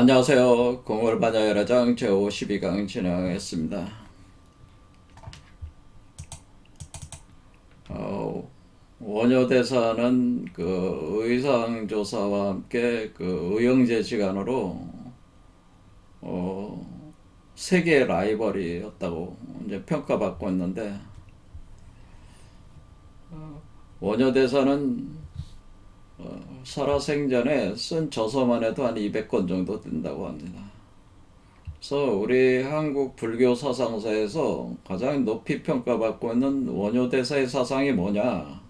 안녕하세요. 공월반야열애장 제52강 진행하겠습니다. 원효대사는 그 의상조사와 함께 그 의형제 시간으로 세계의 라이벌이었다고 이제 평가받고 있는데, 원효대사는 살아생전에 쓴 저서만 해도 한 200권 정도 된다고 합니다. 그래서 우리 한국 불교 사상사에서 가장 높이 평가받고 있는 원효대사의 사상이 뭐냐?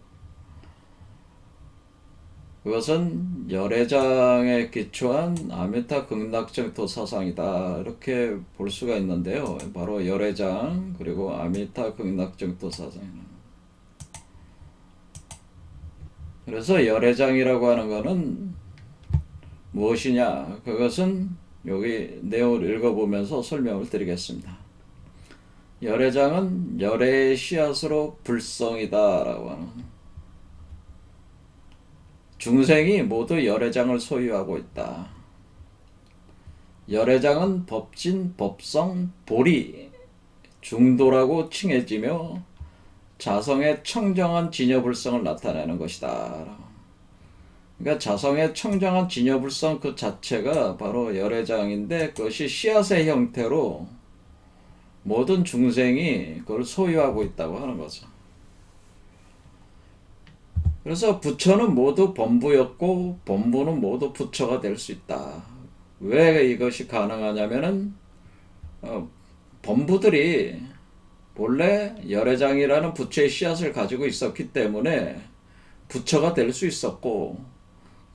그것은 열애장에 기초한 아미타 극락정토 사상이다, 이렇게 볼 수가 있는데요. 바로 열애장 그리고 아미타 극락정토 사상입니다. 그래서 열애장이라고 하는 것은 무엇이냐? 그것은 여기 내용을 읽어보면서 설명을 드리겠습니다. 열애장은 열애의 씨앗으로 불성이다 라고 하는, 중생이 모두 열애장을 소유하고 있다. 열애장은 법진, 법성, 보리, 중도라고 칭해지며 자성의 청정한 진여불성을 나타내는 것이다. 그러니까 자성의 청정한 진여불성 그 자체가 바로 열애장인데, 그것이 씨앗의 형태로 모든 중생이 그걸 소유하고 있다고 하는 거죠. 그래서 부처는 모두 범부였고 범부는 모두 부처가 될 수 있다. 왜 이것이 가능하냐면은 범부들이 본래 열애장이라는 부처의 씨앗을 가지고 있었기 때문에 부처가 될 수 있었고,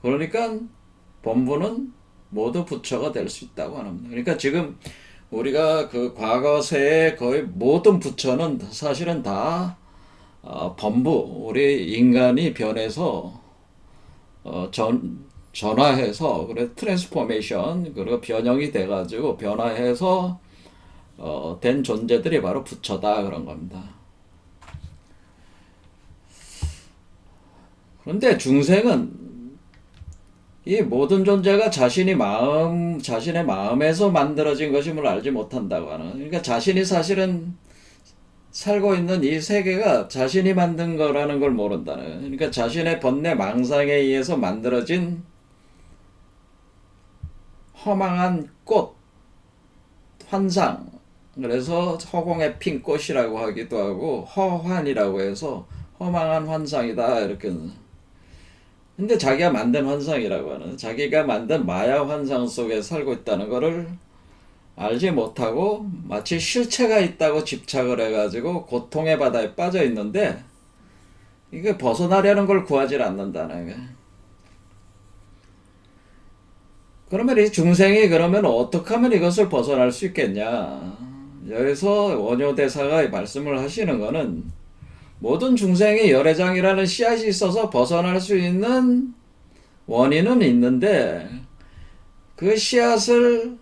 그러니까 범부는 모두 부처가 될 수 있다고 합니다. 그러니까 지금 우리가 그 과거세의 거의 모든 부처는 사실은 다 범부, 우리 인간이 변해서 전화해서, 그래 트랜스포메이션, 그리고 변형이 돼가지고 변화해서 된 존재들이 바로 부처다, 그런 겁니다. 그런데 중생은 이 모든 존재가 자신의 마음에서 만들어진 것임을 알지 못한다고 하는, 그러니까 자신이 사실은 살고 있는 이 세계가 자신이 만든 거라는 걸 모른다는, 그러니까 자신의 번뇌 망상에 의해서 만들어진 허망한 꽃, 환상, 그래서 허공에 핀 꽃이라고 하기도 하고 허환이라고 해서 허망한 환상이다, 이렇게. 근데 자기가 만든 환상이라고 하는, 자기가 만든 마야 환상 속에 살고 있다는 것을 알지 못하고 마치 실체가 있다고 집착을 해가지고 고통의 바다에 빠져 있는데, 이게 벗어나려는 걸 구하지 않는다는 거야. 그러면 이 중생이 그러면 어떻게 하면 이것을 벗어날 수 있겠냐? 여기서 원효대사가 말씀을 하시는 거는, 모든 중생이 열애장이라는 씨앗이 있어서 벗어날 수 있는 원인은 있는데, 그 씨앗을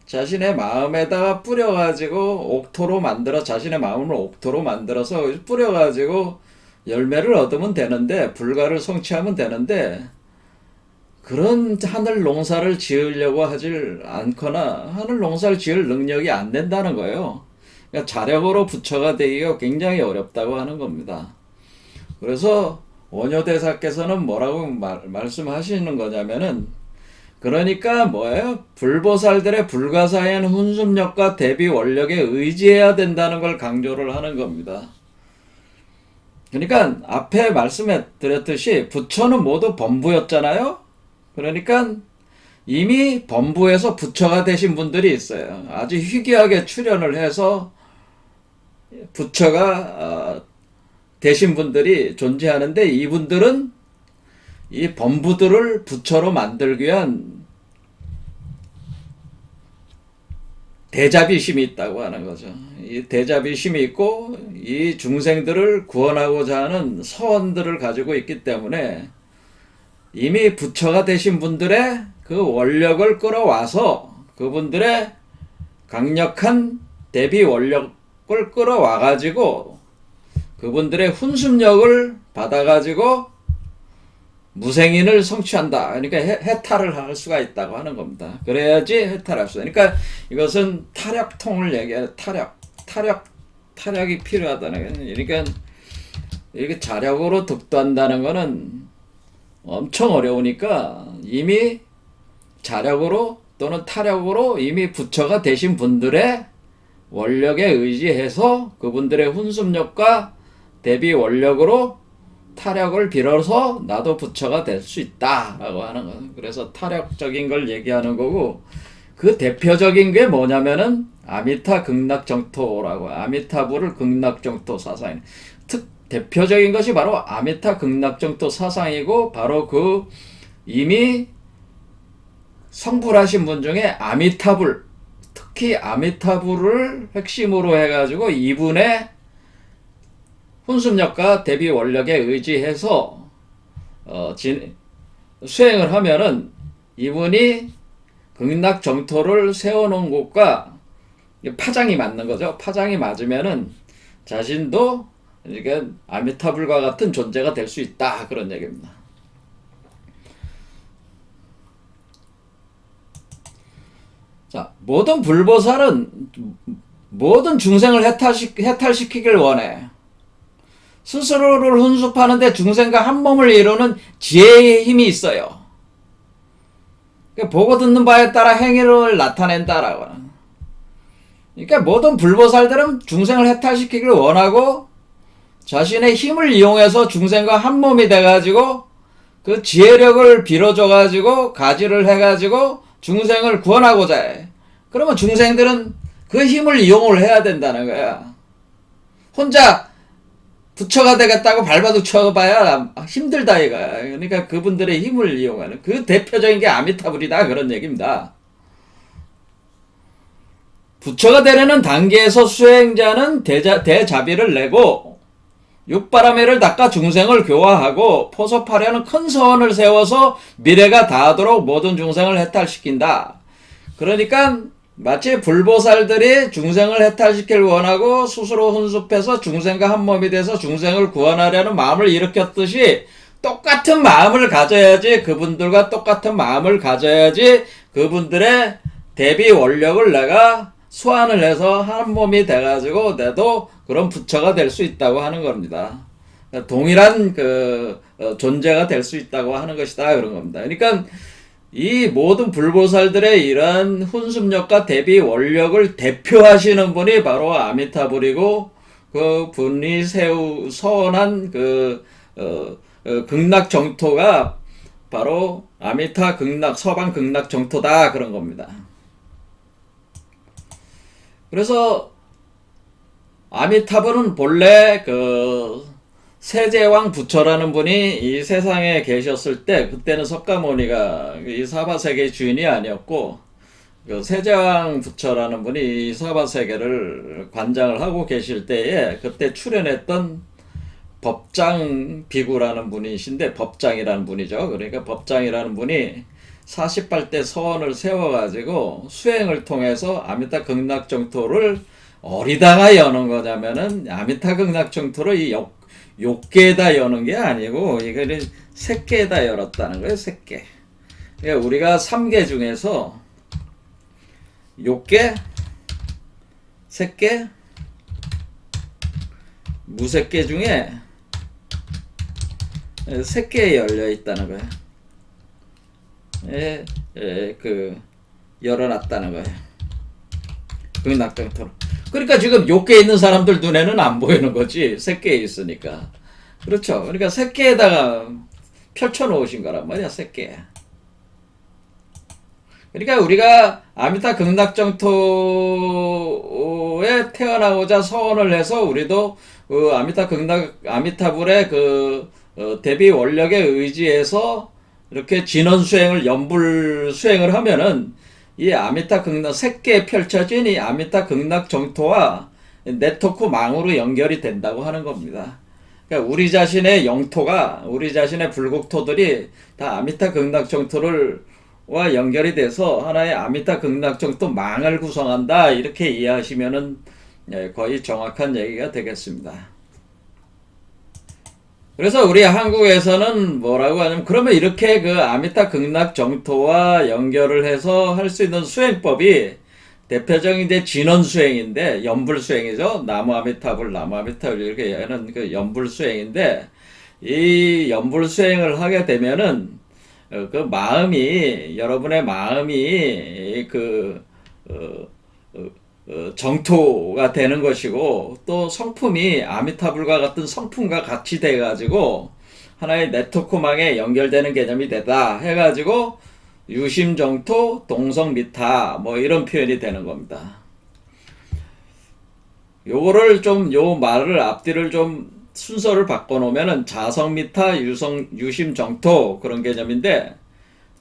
자신의 마음에다가 뿌려가지고 옥토로 만들어, 자신의 마음을 옥토로 만들어서 뿌려가지고 열매를 얻으면 되는데, 불가를 성취하면 되는데, 그런 하늘 농사를 지으려고 하질 않거나 하늘 농사를 지을 능력이 안 된다는 거예요. 그러니까 자력으로 부처가 되기가 굉장히 어렵다고 하는 겁니다. 그래서 원효대사께서는 뭐라고 말씀하시는 거냐면은, 그러니까 뭐예요? 불보살들의 불가사의한 훈습력과 대비 원력에 의지해야 된다는 걸 강조를 하는 겁니다. 그러니까 앞에 말씀해 드렸듯이 부처는 모두 범부였잖아요. 그러니까 이미 범부에서 부처가 되신 분들이 있어요. 아주 희귀하게 출현을 해서 부처가 되신 분들이 존재하는데, 이분들은 이 범부들을 부처로 만들기 위한 대자비심이 있다고 하는 거죠. 이 대자비심이 있고 이 중생들을 구원하고자 하는 서원들을 가지고 있기 때문에, 이미 부처가 되신 분들의 그 원력을 끌어와서, 그분들의 강력한 대비 원력을 끌어와가지고 그분들의 훈습력을 받아가지고 무생인을 성취한다. 그러니까 해탈을 할 수가 있다고 하는 겁니다. 그래야지 해탈할 수. 그러니까 이것은 타력통을 얘기해요. 타력이 필요하다는 거예요. 그러니까 이렇게 자력으로 득도한다는 거는 엄청 어려우니까 이미 자력으로 또는 타력으로 이미 부처가 되신 분들의 원력에 의지해서 그분들의 훈습력과 대비 원력으로 타력을 빌어서 나도 부처가 될 수 있다라고 하는 거예요. 그래서 타력적인 걸 얘기하는 거고, 그 대표적인 게 뭐냐면은 아미타 극락정토라고, 아미타불을 극락정토 사상이 대표적인 것이 바로 아미타 극락정토 사상이고, 바로 그 이미 성불하신 분 중에 아미타불, 특히 아미타불을 핵심으로 해가지고 이분의 훈습력과 대비 원력에 의지해서 수행을 하면은 이분이 극락정토를 세워놓은 곳과 파장이 맞는 거죠. 파장이 맞으면은 자신도 그러니까 아미타불과 같은 존재가 될 수 있다, 그런 얘기입니다. 자, 모든 불보살은 모든 중생을 해탈시키길 원해. 스스로를 훈습하는데 중생과 한 몸을 이루는 지혜의 힘이 있어요. 보고 듣는 바에 따라 행위를 나타낸다라고. 그러니까 모든 불보살들은 중생을 해탈시키길 원하고 자신의 힘을 이용해서 중생과 한 몸이 돼가지고 그 지혜력을 빌어줘가지고 가지를 해가지고 중생을 구원하고자 해. 그러면 중생들은 그 힘을 이용을 해야 된다는 거야. 혼자 부처가 되겠다고 발바닥 쳐봐야 힘들다 이거야. 그러니까 그분들의 힘을 이용하는 그 대표적인 게 아미타불이다, 그런 얘기입니다. 부처가 되려는 단계에서 수행자는 대자비를 내고 육바라매를 닦아 중생을 교화하고 포섭하려는 큰 서원을 세워서 미래가 다하도록 모든 중생을 해탈시킨다. 그러니까 마치 불보살들이 중생을 해탈시킬 원하고 스스로 훈습해서 중생과 한 몸이 돼서 중생을 구원하려는 마음을 일으켰듯이 똑같은 마음을 가져야지, 그분들과 똑같은 마음을 가져야지 그분들의 대비 원력을 내가 소환을 해서 한 몸이 돼가지고 나도 그런 부처가 될 수 있다고 하는 겁니다. 동일한 존재가 될 수 있다고 하는 것이다, 그런 겁니다. 그러니까 이 모든 불보살들의 이런 훈습력과 대비 원력을 대표하시는 분이 바로 아미타불이고, 그 분이 서원한 극락 정토가 바로 아미타 극락, 서방 극락 정토다, 그런 겁니다. 그래서 아미타불은 본래 세제왕 부처라는 분이 이 세상에 계셨을 때, 그때는 석가모니가 이 사바세계 주인이 아니었고, 세제왕 부처라는 분이 이 사바세계를 관장을 하고 계실 때에 그때 출연했던 법장 비구라는 분이신데, 법장이라는 분이죠. 그러니까 법장이라는 분이 40발대 서원을 세워가지고 수행을 통해서 아미타 극락정토를 어디다가 여는 거냐면은, 아미타 극락정토를 이 욕계에다 여는 게 아니고 이거를 색계에다 열었다는 거예요. 색계. 그러니까 우리가 3계 중에서 욕계, 색계, 무색계 중에 색계에 열려 있다는 거예요. 열어놨다는 거예요. 극락정토로. 그러니까 지금 욕계에 있는 사람들 눈에는 안 보이는 거지, 색계에 있으니까. 그렇죠. 그러니까 색계에다가 펼쳐놓으신 거란 말이야, 색계. 그러니까 우리가 아미타 극락정토에 태어나고자 서원을 해서 우리도 아미타불의 대비 원력에 의지해서 이렇게 진원 수행을, 연불 수행을 하면은 이 아미타 극락, 색계에 펼쳐진 이 아미타 극락 정토와 네트워크 망으로 연결이 된다고 하는 겁니다. 그러니까 우리 자신의 영토가, 우리 자신의 불국토들이 다 아미타 극락 정토와 연결이 돼서 하나의 아미타 극락 정토 망을 구성한다, 이렇게 이해하시면은 거의 정확한 얘기가 되겠습니다. 그래서 우리 한국에서는 뭐라고 하냐면 그러면 이렇게 그 아미타 극락 정토와 연결을 해서 할 수 있는 수행법이 대표적인 이제 진원 수행인데 연불 수행이죠. 나무 아미타불 나무 아미타불 이렇게 하는 그 연불 수행인데 이 연불 수행을 하게 되면은 그 마음이 여러분의 마음이 그 정토가 되는 것이고 또 성품이 아미타불과 같은 성품과 같이 돼가지고 하나의 네트워크망에 연결되는 개념이 되다 해가지고 유심정토 동성미타 뭐 이런 표현이 되는 겁니다. 요거를 좀 요 말을 앞뒤를 좀 순서를 바꿔놓으면은 자성미타 유심정토 그런 개념인데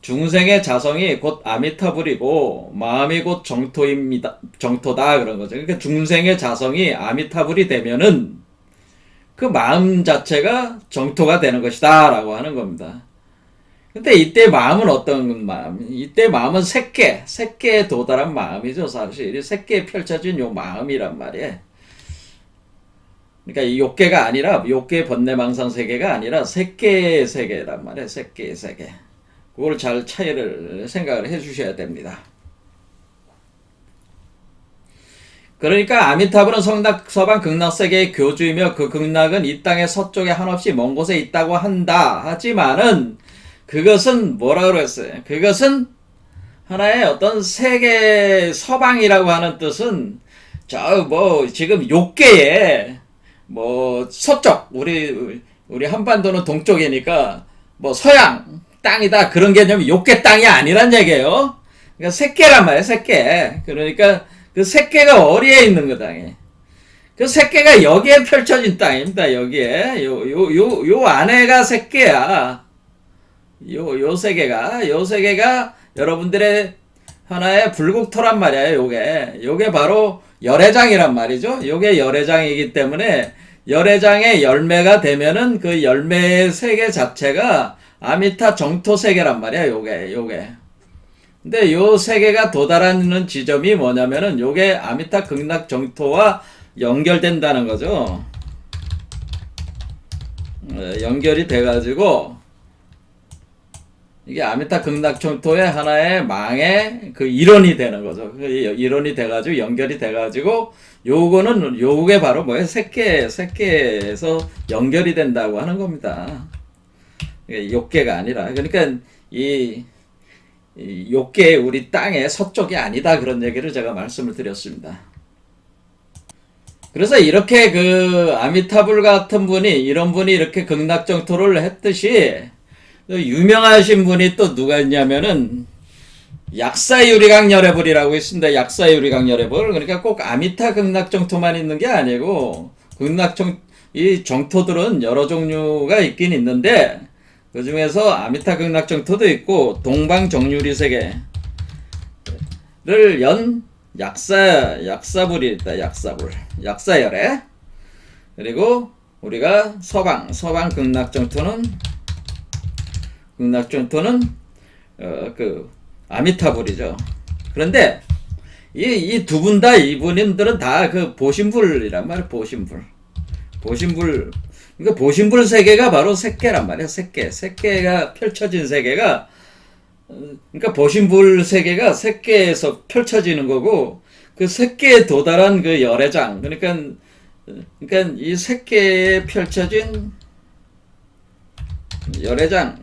중생의 자성이 곧 아미타불이고 마음이 곧 정토입니다. 정토다 그런 거죠. 그러니까 중생의 자성이 아미타불이 되면은 그 마음 자체가 정토가 되는 것이다라고 하는 겁니다. 근데 이때 마음은 어떤 마음? 이때 마음은 색계에 도달한 마음이죠. 사실 색계에 펼쳐진 요 마음이란 말이에요. 그러니까 이 욕계가 아니라 욕계 번뇌망상 세계가 아니라 색계의 세계란 말이에요. 색계의 세계. 그걸 잘 차이를 생각을 해 주셔야 됩니다. 그러니까 아미타불은 서방 극락세계의 교주이며 그 극락은 이 땅의 서쪽에 한없이 먼 곳에 있다고 한다. 하지만은 그것은 뭐라고 그랬어요? 그것은 하나의 어떤 세계 서방이라고 하는 뜻은 저 뭐 지금 욕계에 뭐 서쪽 우리 한반도는 동쪽이니까 뭐 서양 땅이다 그런 개념이 욕계 땅이 아니란 얘기예요. 그러니까 색계란 말이에요. 색계. 그러니까 그 색계가 어디에 있는 거 땅에. 그 색계가 여기에 펼쳐진 땅입니다. 여기에 요 안에가 색계야. 요 세계가 여러분들의 하나의 불국토란 말이에요. 요게 바로 열애장이란 말이죠. 요게 열애장이기 때문에 열애장의 열매가 되면은 그 열매의 세계 자체가 아미타 정토 세계란 말이야. 요게. 근데 요 세계가 도달하는 지점이 뭐냐면은 요게 아미타 극락 정토와 연결된다는 거죠. 연결이 돼가지고 이게 아미타 극락 정토의 하나의 망의 그 일원이 되는 거죠. 그 일원이 돼가지고 연결이 돼가지고 요게 바로 뭐예요? 색계에서 연결이 된다고 하는 겁니다. 욕계가 아니라 그러니까 이 욕계 우리 땅의 서쪽이 아니다 그런 얘기를 제가 말씀을 드렸습니다. 그래서 이렇게 그 아미타불 같은 분이 이런 분이 이렇게 극락정토를 했듯이 유명하신 분이 또 누가 있냐면은 약사유리강열애불이라고 있습니다. 약사유리강열애불 그러니까 꼭 아미타 극락정토만 있는 게 아니고 이 정토들은 여러 종류가 있긴 있는데 그 중에서 아미타 극락정토도 있고 동방정유리 세계를 연 약사불이 있다. 약사열애. 그리고 우리가 서방 극락정토는 그 아미타불이죠. 그런데 이 두 분 다 이분들은 다 그 보신불이란 말이에요. 보신불. 그러니까 보신불 세계가 바로 색계란 말이야. 색계가 펼쳐진 세계가 그러니까 보신불 세계가 색계에서 펼쳐지는 거고 그 색계에 도달한 그 열애장 그러니까 이 색계에 펼쳐진 열애장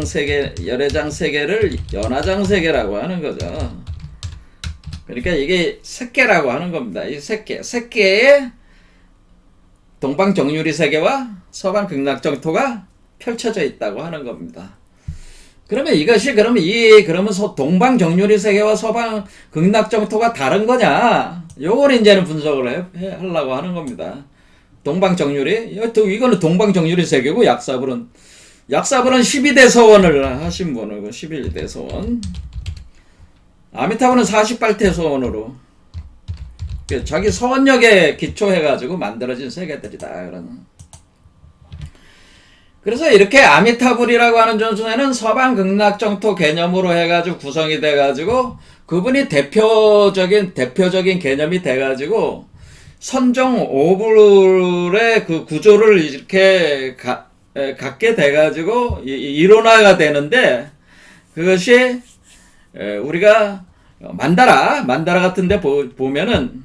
세계를 연화장 세계라고 하는 거죠. 그러니까 이게 색계라고 하는 겁니다. 이 색계에 동방정유리 세계와 서방 극락정토가 펼쳐져 있다고 하는 겁니다. 그러면 이것이 그러면 동방정유리 세계와 서방 극락정토가 다른 거냐? 요걸 이제는 분석을 하려고 하는 겁니다. 동방정유리 이거는 동방정유리 세계고 약사불은 12대 서원을 하신 분이고 11대 서원. 아미타불은 48대 서원으로 자기 서원력에 기초해가지고 만들어진 세계들이다. 그래서 이렇게 아미타불이라고 하는 존재는 서방 극락정토 개념으로 해가지고 구성이 돼가지고 그분이 대표적인 개념이 돼가지고 선정 오불의 그 구조를 이렇게 갖게 돼가지고 이론화가 되는데, 그것이 우리가 만다라 같은데 보면은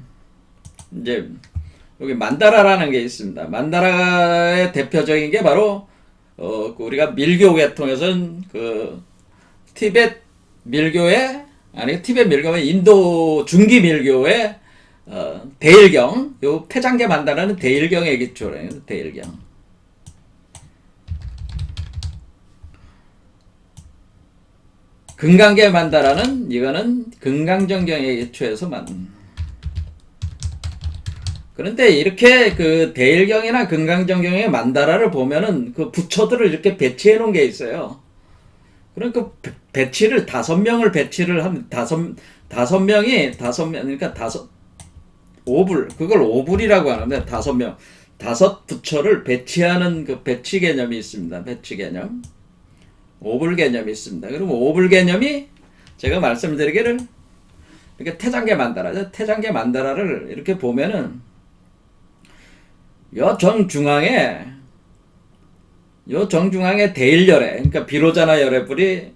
이제 여기 만다라라는 게 있습니다. 만다라의 대표적인 게 바로 우리가 밀교 계통에서는 그 티벳 밀교의, 아니 티벳 밀교의 인도 중기 밀교의 대일경, 요 태장계 만다라는 대일경의 기초래요. 대일경. 금강계 만다라는 이거는 금강정경의 기초에서 만든. 그런데 이렇게 그 대일경이나 금강정경의 만다라를 보면은 그 부처들을 이렇게 배치해 놓은 게 있어요. 그러니까 배치를 5명을 배치를 하면 다섯 명이 그러니까 오불, 그걸 오불이라고 하는데 5명, 5 부처를 배치하는 그 배치 개념이 있습니다. 배치 개념. 오불 개념이 있습니다. 그럼 오불 개념이 제가 말씀드리기를 이렇게 태장계 만다라죠. 태장계 만다라를 이렇게 보면은 요 정중앙에 대일열애, 그러니까 비로자나 열애불이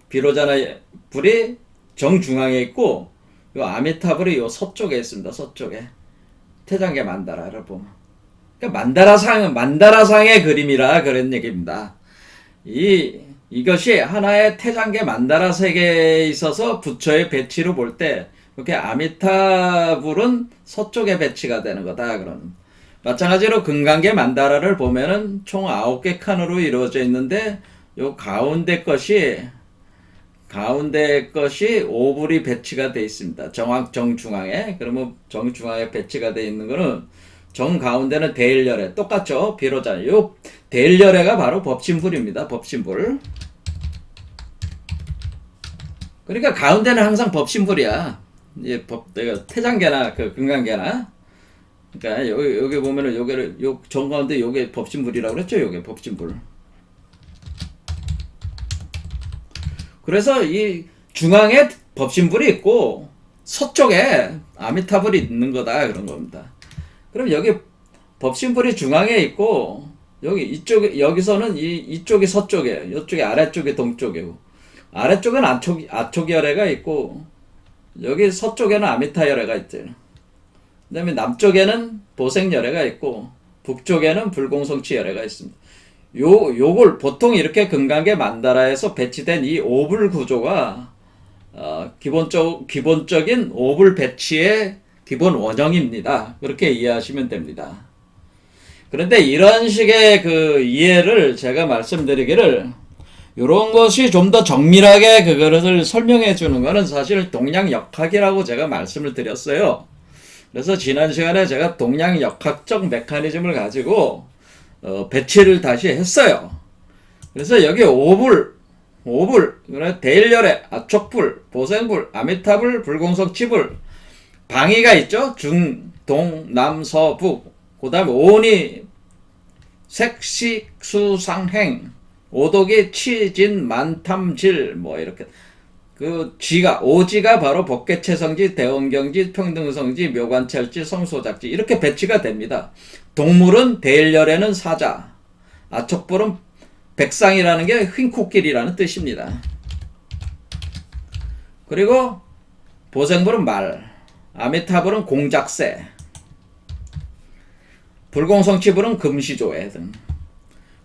정중앙에 있고, 요 아미타불이 요 서쪽에 있습니다. 서쪽에. 태장계 만다라를 보면. 그러니까 만다라상의 그림이라 그런 얘기입니다. 이것이 하나의 태장계 만다라 세계에 있어서 부처의 배치로 볼 때, 이렇게 아미타불은 서쪽에 배치가 되는 거다. 그런. 마찬가지로 금강계 만다라를 보면은 총 9개 칸으로 이루어져 있는데, 요 가운데 것이 오불이 배치가 되어 있습니다. 정중앙에. 그러면 정중앙에 배치가 되어 있는 거는 정 가운데는 대일열애. 똑같죠? 비로자. 요 대일열애가 바로 법신불입니다. 법신불. 그러니까 가운데는 항상 법신불이야. 이제 내가 태장계나 그 금강계나. 그러니까 여기 보면은 요 정가운데 요게 법신불이라고 그랬죠? 요게 법신불. 그래서 이 중앙에 법신불이 있고 서쪽에 아미타불이 있는 거다 그런 겁니다. 그럼 여기 법신불이 중앙에 있고 여기서는 이쪽이 서쪽이에요. 이쪽이 아래쪽이 동쪽이고, 아래쪽은 아촉열애가 있고, 여기 서쪽에는 아미타열애가 있죠. 그 다음에 남쪽에는 보생열애가 있고, 북쪽에는 불공성치열애가 있습니다. 요걸 보통 이렇게 금강계 만다라에서 배치된 이 오불 구조가 기본적인 오불 배치의 기본 원형입니다. 그렇게 이해하시면 됩니다. 그런데 이런 식의 그 이해를 제가 말씀드리기를, 이런 것이 좀 더 정밀하게 그것을 설명해 주는 것은 사실 동양역학이라고 제가 말씀을 드렸어요. 그래서 지난 시간에 제가 동양역학적 메커니즘을 가지고 배치를 다시 했어요. 그래서 여기 오불, 대일열애, 아촉불, 보생불, 아미타불, 불공성치불, 방위가 있죠. 중, 동, 남, 서, 북. 그 다음에 오니, 색식, 수상행, 오독이, 치진, 만탐질, 뭐 이렇게. 오지가 바로 법계체성지, 대원경지, 평등성지, 묘관찰지, 성소작지, 이렇게 배치가 됩니다. 동물은 대일열애는 사자, 아촉불은 백상이라는 게 휜코끼리라는 뜻입니다. 그리고 보생불은 말, 아미타불은 공작새, 불공성치불은 금시조애 등.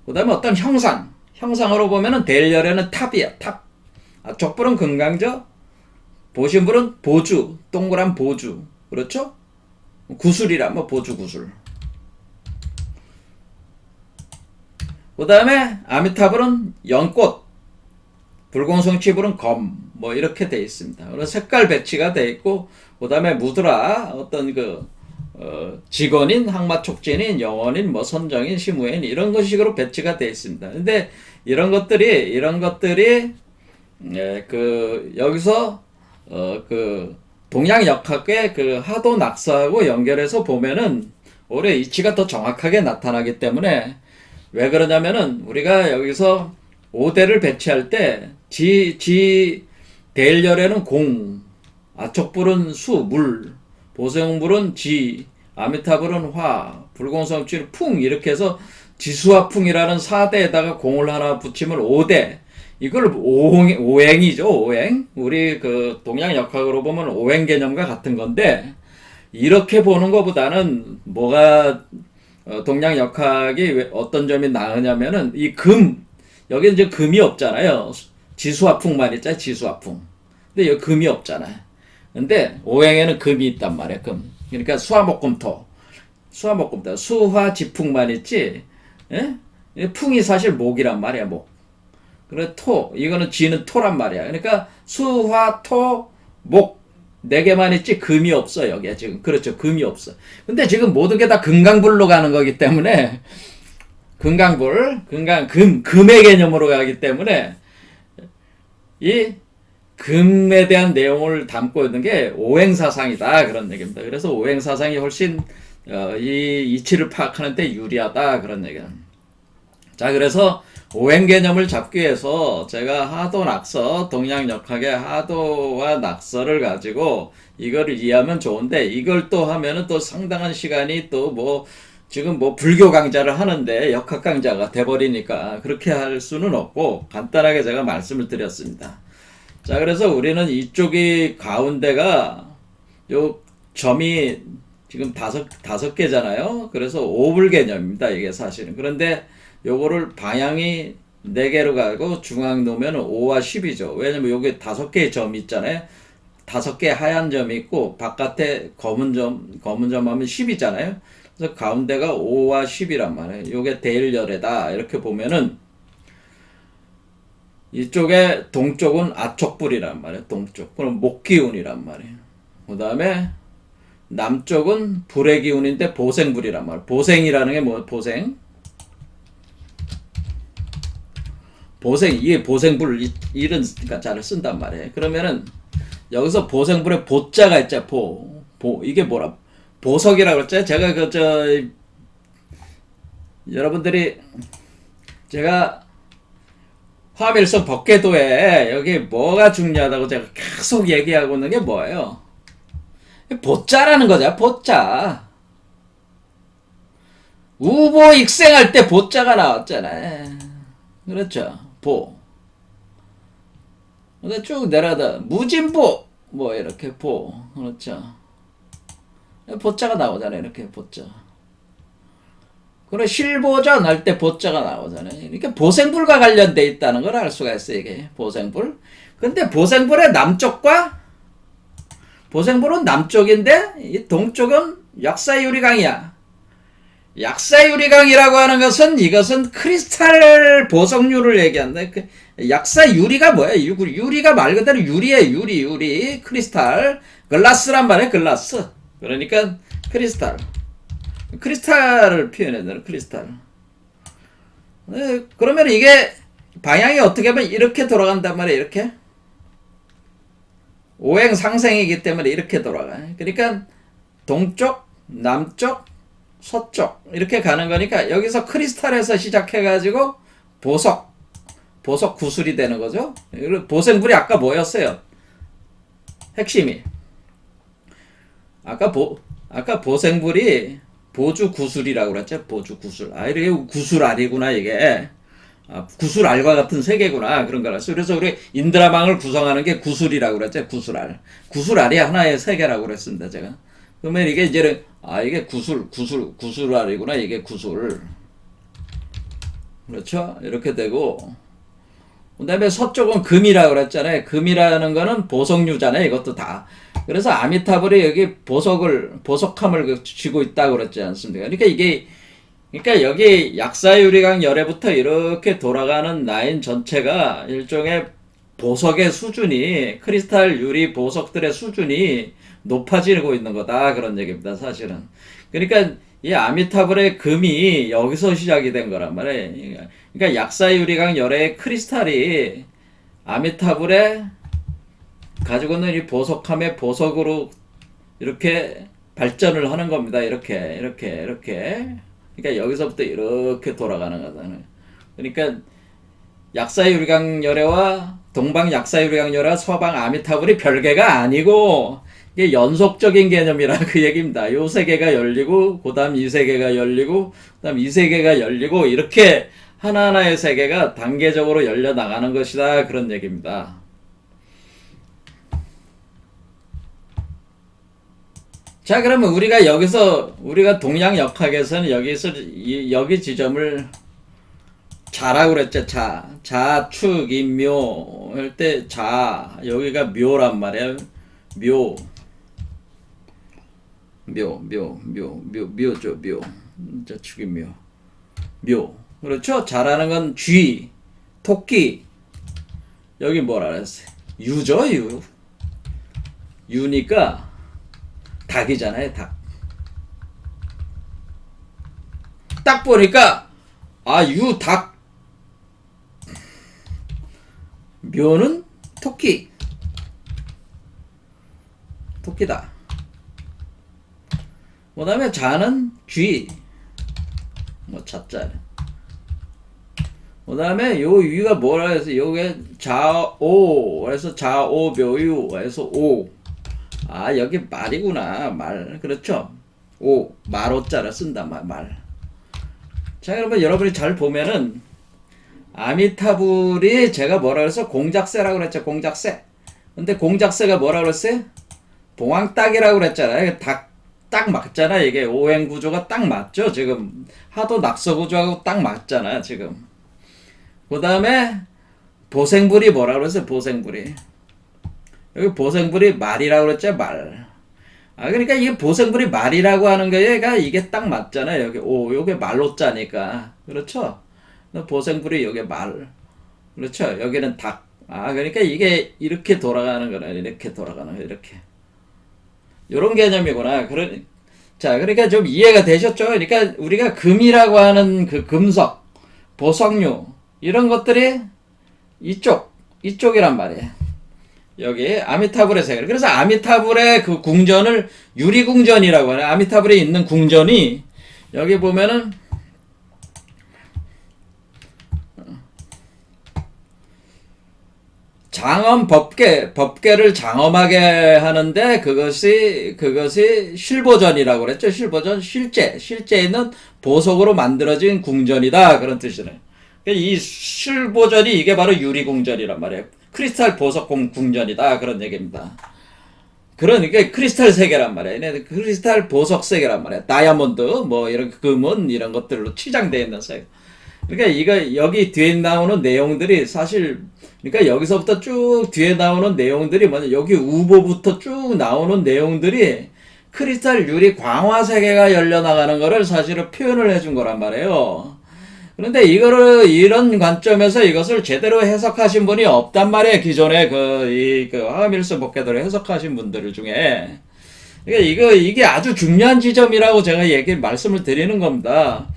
그 다음에 어떤 형상으로 보면은 대일열애는 탑이야, 탑. 아촉불은 금강저, 보신불은 보주, 동그란 보주. 그렇죠? 구슬이라면 보주 구슬. 그 다음에 아미타불은 연꽃, 불공성치불은 검, 뭐 이렇게 돼 있습니다. 그래서 색깔 배치가 돼 있고, 그 다음에 무드라, 어떤 직원인, 항마촉진인, 영원인, 뭐 선정인, 시무인, 이런 식으로 배치가 돼 있습니다. 근데 이런 것들이 여기서 동양역학의 하도 낙서하고 연결해서 보면은 오히려 이치가 더 정확하게 나타나기 때문에, 왜 그러냐면은 우리가 여기서 5대를 배치할 때 대일열애는 공, 아촉불은 수, 물, 보생불은 지, 아미타불은 화, 불공성취는 풍 이렇게 해서 지수화풍이라는 4대에다가 공을 하나 붙이면 5대. 이걸 오행이죠, 오행. 우리 그 동양역학으로 보면 오행 개념과 같은 건데 이렇게 보는 것보다는 뭐가 동양역학이 어떤 점이 나으냐면은 이 금, 여기 이제 금이 없잖아요. 지수화풍만 있잖아요, 지수화풍. 근데 여기 금이 없잖아요. 근데 오행에는 금이 있단 말이에요, 금. 그러니까 수화목금토. 수화목금토. 수화지풍만 있지, 예? 풍이 사실 목이란 말이야, 목. 그래, 토. 이거는 지는 토란 말이야. 그러니까 수, 화, 토, 목. 네 개만 있지 금이 없어, 여기에 지금. 그렇죠. 금이 없어. 근데 지금 모든 게 다 금강불로 가는 거기 때문에 금의 개념으로 가기 때문에 이 금에 대한 내용을 담고 있는 게 오행사상이다. 그런 얘기입니다. 그래서 오행사상이 훨씬 이 이치를 파악하는 데 유리하다. 그런 얘기는. 자, 그래서 오행 개념을 잡기 위해서 제가 하도 낙서, 동양역학의 하도와 낙서를 가지고 이거를 이해하면 좋은데 이걸 또 하면은 또 상당한 시간이 또 뭐 지금 뭐 불교 강좌를 하는데 역학 강좌가 돼버리니까 그렇게 할 수는 없고 간단하게 제가 말씀을 드렸습니다. 자, 그래서 우리는 이쪽이 가운데가 요 점이 지금 다섯 개잖아요. 그래서 오불 개념입니다. 이게 사실은. 그런데 요거를 방향이 4개로 가고 중앙 놓으면 5와 10이죠. 왜냐면 여기 5개의 점이 있잖아요. 5개 하얀 점이 있고 바깥에 검은 점 하면 10이잖아요. 그래서 가운데가 5와 10이란 말이에요. 요게 대일열애다. 이렇게 보면은 이쪽에 동쪽은 아촉불이란 말이에요. 동쪽. 그럼 목기운이란 말이에요. 그 다음에 남쪽은 불의 기운인데 보생불이란 말이에요. 보생이라는 게 뭐예요? 이게 보생불, 이런 자를 쓴단 말이에요. 그러면은, 여기서 보생불에 보자가 있죠, 이게 뭐라, 보석이라고 그랬죠? 제가 여러분들이, 제가 화밀성 법궤도에 여기 뭐가 중요하다고 제가 계속 얘기하고 있는 게 뭐예요? 보자라는 거죠, 보자. 우보 익생할 때 보자가 나왔잖아요. 그렇죠. 근데 쭉 내려다 무진보 뭐 이렇게 그렇죠. 보자가 나오잖아요. 이렇게 보자. 그래 실보전 할 때 보자가 나오잖아요. 이렇게 보생불과 관련돼 있다는 걸 알 수가 있어요. 이게 보생불. 근데 보생불은 남쪽인데 이 동쪽은 약사유리강이야. 약사유리강이라고 하는 것은 이것은 크리스탈 보석류를 얘기한다. 약사유리가 뭐야? 유리가 말 그대로 유리에 유리 크리스탈 글라스란 말이야. 글라스. 그러니까 크리스탈을 표현해야 크리스탈. 그러면 이게 방향이 어떻게 하면 이렇게 돌아간단 말이야. 이렇게 오행 상생이기 때문에 이렇게 돌아가. 그러니까 동쪽, 남쪽, 서쪽 이렇게 가는 거니까 여기서 크리스탈에서 시작해가지고 보석 구슬이 되는 거죠. 보생불이 아까 뭐였어요? 핵심이 아까 보생불이 보주 구슬이라고 그랬죠. 보주 구슬. 이게 구슬알이구나 이게. 구슬알과 같은 세계구나 그런 거라서. 그래서 우리 인드라망을 구성하는 게 구슬이라고 그랬죠. 구슬알이 하나의 세계라고 그랬습니다. 제가. 그러면 이게 이제 이게 구슬알이구나 이게 구슬. 그렇죠? 이렇게 되고 그 다음에 서쪽은 금이라고 그랬잖아요. 금이라는 거는 보석류잖아요. 이것도 다. 그래서 아미타불이 여기 보석함을 쥐고 있다고 그랬지 않습니까? 그러니까 여기 약사유리강 열애부터 이렇게 돌아가는 라인 전체가 일종의 보석의 수준이, 크리스탈 유리 보석들의 수준이 높아지고 있는 거다. 그런 얘기입니다, 사실은. 그러니까 이 아미타불의 금이 여기서 시작이 된 거란 말이에요. 그러니까 약사유리강 열애의 크리스탈이 아미타불에 가지고 있는 이 보석함의 보석으로 이렇게 발전을 하는 겁니다. 이렇게. 그러니까 여기서부터 이렇게 돌아가는 거잖아요. 그러니까 약사유리강 열애와 동방 약사유리강 열애와 서방 아미타불이 별개가 아니고 이게 연속적인 개념이라 그 얘기입니다. 요 세계가 열리고, 그 다음 이 세계가 열리고, 그 다음 이 세계가 열리고, 이렇게 하나하나의 세계가 단계적으로 열려 나가는 것이다. 그런 얘기입니다. 자, 그러면 우리가 동양역학에서는 여기 지점을 자라고 그랬죠. 자축, 인묘 할 때 여기가 묘란 말이에요. 묘죠, 묘. 자축이 묘. 그렇죠? 자라는 건 쥐, 토끼. 여기 뭐라 그랬어요? 유죠, 유니까 닭이잖아요, 닭. 딱 보니까 닭. 묘는 토끼다. 그 다음에 자는 쥐, 자자. 그 다음에 요 유가 뭐라 해서 요게 자오, 그래서 자오묘유, 그래서 오. 여기 말이구나, 말. 그렇죠? 말오자를 쓴다, 말. 자, 그러면 여러분이 잘 보면은, 아미타불이 제가 뭐라 그래서 공작새라고 그랬죠, 공작새. 근데 공작새가 뭐라 그랬어요? 봉황딱이라고 그랬잖아요. 딱 맞잖아. 이게 오행 구조가 딱 맞죠, 지금. 하도 낙서 구조하고 딱 맞잖아, 지금. 그 다음에, 보생불이 뭐라 그랬어요, 보생불이. 여기 보생불이 말이라고 그랬죠, 말. 그러니까 이게 보생불이 말이라고 하는 거가 이게 딱 맞잖아요. 여기 요게 말로자니까. 그렇죠? 보생불이 여기 말. 그렇죠? 여기는 닭. 그러니까 이게 이렇게 돌아가는 거라. 이렇게 돌아가는 거, 이렇게. 요런 개념이구나. 자, 그러니까 좀 이해가 되셨죠? 그러니까 우리가 금이라고 하는 그 금속, 보석류, 이런 것들이 이쪽이란 말이에요. 여기 아미타불의 세계. 그래서 아미타불의 그 궁전을 유리궁전이라고 하네. 아미타불에 있는 궁전이 여기 보면은 장엄 법계를 장엄하게 하는데 그것이 실보전이라고 그랬죠. 실제에 있는 보석으로 만들어진 궁전이다. 그런 뜻이네. 이 실보전이 이게 바로 유리궁전이란 말이에요. 크리스탈 보석 궁전이다. 그런 얘기입니다. 그러니까 크리스탈 세계란 말이에요. 크리스탈 보석 세계란 말이에요. 다이아몬드, 이런 금은 이런 것들로 치장되어 있는 세계. 그러니까 여기 뒤에 나오는 내용들이 사실, 그러니까 여기서부터 쭉 뒤에 나오는 내용들이 여기 우보부터 쭉 나오는 내용들이 크리스탈 유리 광화 세계가 열려나가는 거를 사실은 표현을 해준 거란 말이에요. 그런데 이런 관점에서 이것을 제대로 해석하신 분이 없단 말이에요. 기존에 화엄일수 법계도를 해석하신 분들 중에. 그러니까 이게 아주 중요한 지점이라고 제가 말씀을 드리는 겁니다.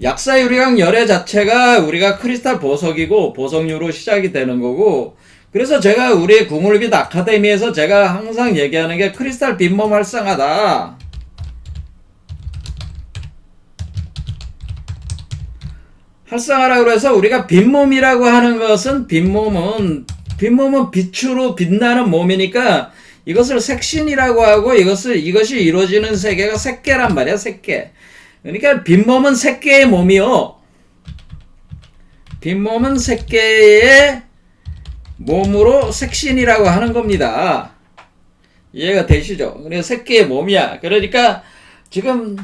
약사유리강 열애 자체가 우리가 크리스탈 보석이고 보석류로 시작이 되는 거고, 그래서 제가 우리 궁울빛 아카데미에서 제가 항상 얘기하는 게 크리스탈 빈몸 활성화다. 활성화라고 해서 우리가 빈몸이라고 하는 것은 빈몸은 빛으로 빛나는 몸이니까 이것을 색신이라고 하고 이것이 이루어지는 세계가 색계란 말이야, 색계. 그러니까 빈몸은 색계의 몸이요. 빈몸은 색계의 몸으로 색신이라고 하는 겁니다. 이해가 되시죠? 그래서 색계의 몸이야. 그러니까 지금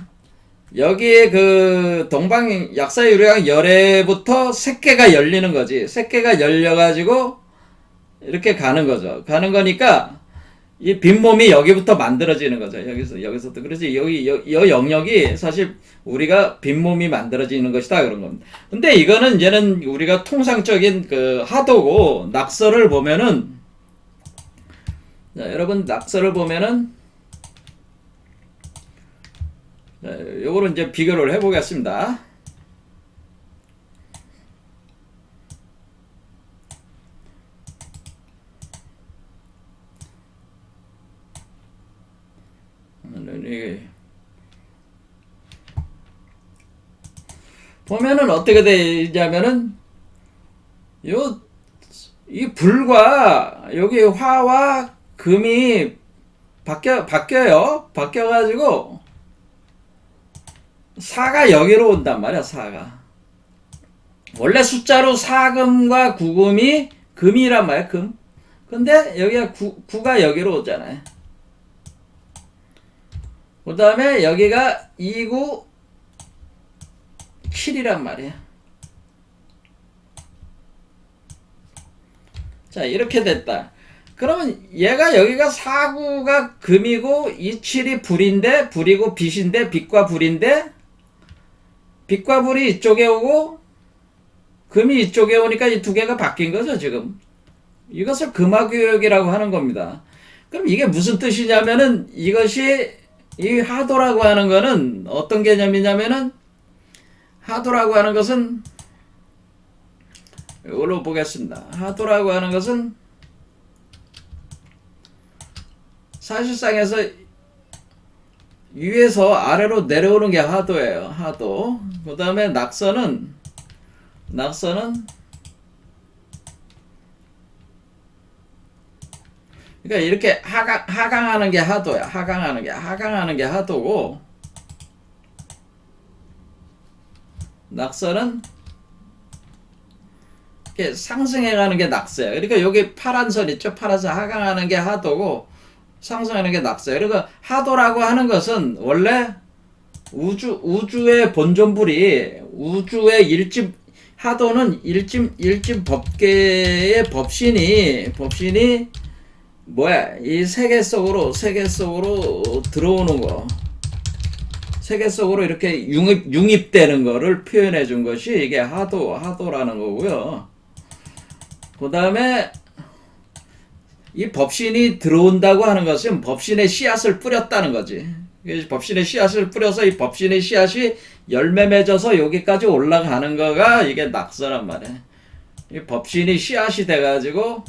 여기에 그 동방 약사유리강 열애부터 색계가 열리는 거지. 색계가 열려가지고 이렇게 가는 거죠. 가는 거니까 이 빈몸이 여기부터 만들어지는 거죠. 여기서부터. 그래서 이 영역이 사실 우리가 빈몸이 만들어지는 것이다. 그런 겁니다. 근데 이제는 우리가 통상적인 그 하도고, 낙서를 보면은, 자, 여러분, 낙서를 보면은, 요거를 이제 비교를 해보겠습니다. 보면은 어떻게 되냐면은 이 불과 여기 화와 금이 바뀌어요. 바뀌어가지고 4가 여기로 온단 말이야. 4가 원래 숫자로 4금과 9금이 금이란 말이야. 금. 근데 여기가 9가 여기로 오잖아요. 그 다음에 여기가 2, 9, 7이란 말이야. 자, 이렇게 됐다. 그러면 얘가 여기가 4, 9가 금이고 2, 7이 불인데, 불이고 빛인데, 빛과 불인데, 빛과 불이 이쪽에 오고 금이 이쪽에 오니까 이 두 개가 바뀐 거죠, 지금. 이것을 금화교역이라고 하는 겁니다. 그럼 이게 무슨 뜻이냐면은 이것이 이 하도라고 하는 거는 어떤 개념이냐면은 하도라고 하는 것은 이걸로 보겠습니다. 하도라고 하는 것은 사실상에서 위에서 아래로 내려오는 게 하도예요. 하도. 그 다음에 낙서는 그러니까 이렇게 하강하는 게 하도야. 하강하는 게 하도고, 낙서는 이렇게 상승해가는 게 낙서야. 그러니까 여기 파란 선 있죠? 파란 선 하강하는 게 하도고, 상승하는 게 낙서야. 그러니까 하도라고 하는 것은 원래 우주의 본존불이 우주의 일집 하도는 일집 법계의 법신이 뭐야? 이 세계 속으로 들어오는 거. 세계 속으로 이렇게 융입되는 거를 표현해 준 것이 이게 하도라는 거고요. 그 다음에 이 법신이 들어온다고 하는 것은 법신의 씨앗을 뿌렸다는 거지. 법신의 씨앗을 뿌려서 이 법신의 씨앗이 열매 맺어서 여기까지 올라가는 거가 이게 낙서란 말이야. 이 법신이 씨앗이 돼가지고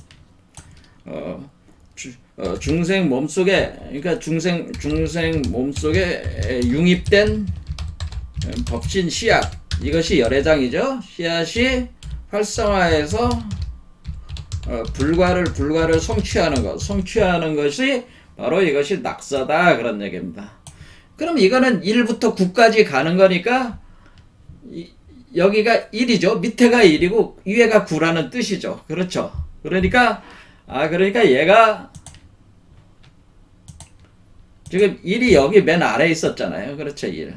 중생 몸속에, 그러니까 중생 몸속에 융입된 법신 씨앗, 이것이 열애장이죠. 씨앗이 활성화해서 불과를 성취하는 것이 바로 이것이 낙서다, 그런 얘기입니다. 그럼 이거는 1부터 9까지 가는 거니까 여기가 1이죠. 밑에가 1이고 위에가 9라는 뜻이죠. 그렇죠. 그러니까 얘가 지금 1이 여기 맨 아래에 있었잖아요. 그렇죠. 1.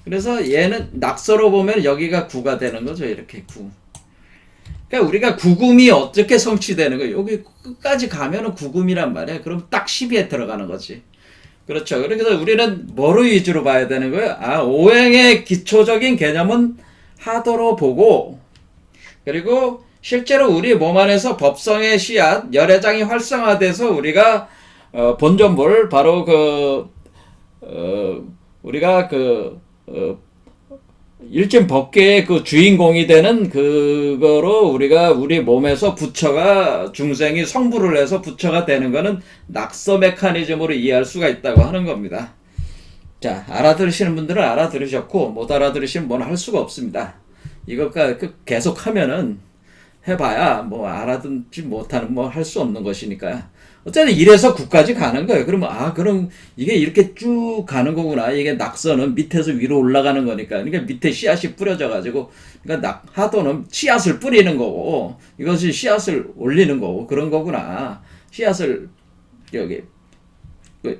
그래서 얘는 낙서로 보면 여기가 9가 되는 거죠. 이렇게 9. 그러니까 우리가 구금이 어떻게 성취되는 거예요? 여기 끝까지 가면은 구금이란 말이에요. 그럼 딱 12에 들어가는 거지. 그렇죠. 그래서 우리는 뭐를 위주로 봐야 되는 거예요? 오행의 기초적인 개념은 하도로 보고, 그리고 실제로 우리 몸 안에서 법성의 씨앗, 열애장이 활성화돼서 우리가 본전물, 바로 우리가 일진 법계의 그 주인공이 되는 그거로 우리가 우리 몸에서 부처가, 중생이 성불을 해서 부처가 되는 거는 낙서 메커니즘으로 이해할 수가 있다고 하는 겁니다. 자, 알아들으시는 분들은 알아들으셨고, 못 알아들으시면 뭐는 할 수가 없습니다. 이것과 계속 하면은 해봐야 뭐 알아듣지 못하는 뭐 할 수 없는 것이니까. 어쨌든 1에서 9까지 가는 거예요. 그러면 그럼 이게 이렇게 쭉 가는 거구나. 이게 낙서는 밑에서 위로 올라가는 거니까. 그러니까 밑에 씨앗이 뿌려져 가지고, 그러니까 하도는 씨앗을 뿌리는 거고, 이것이 씨앗을 올리는 거고, 그런 거구나. 씨앗을 여기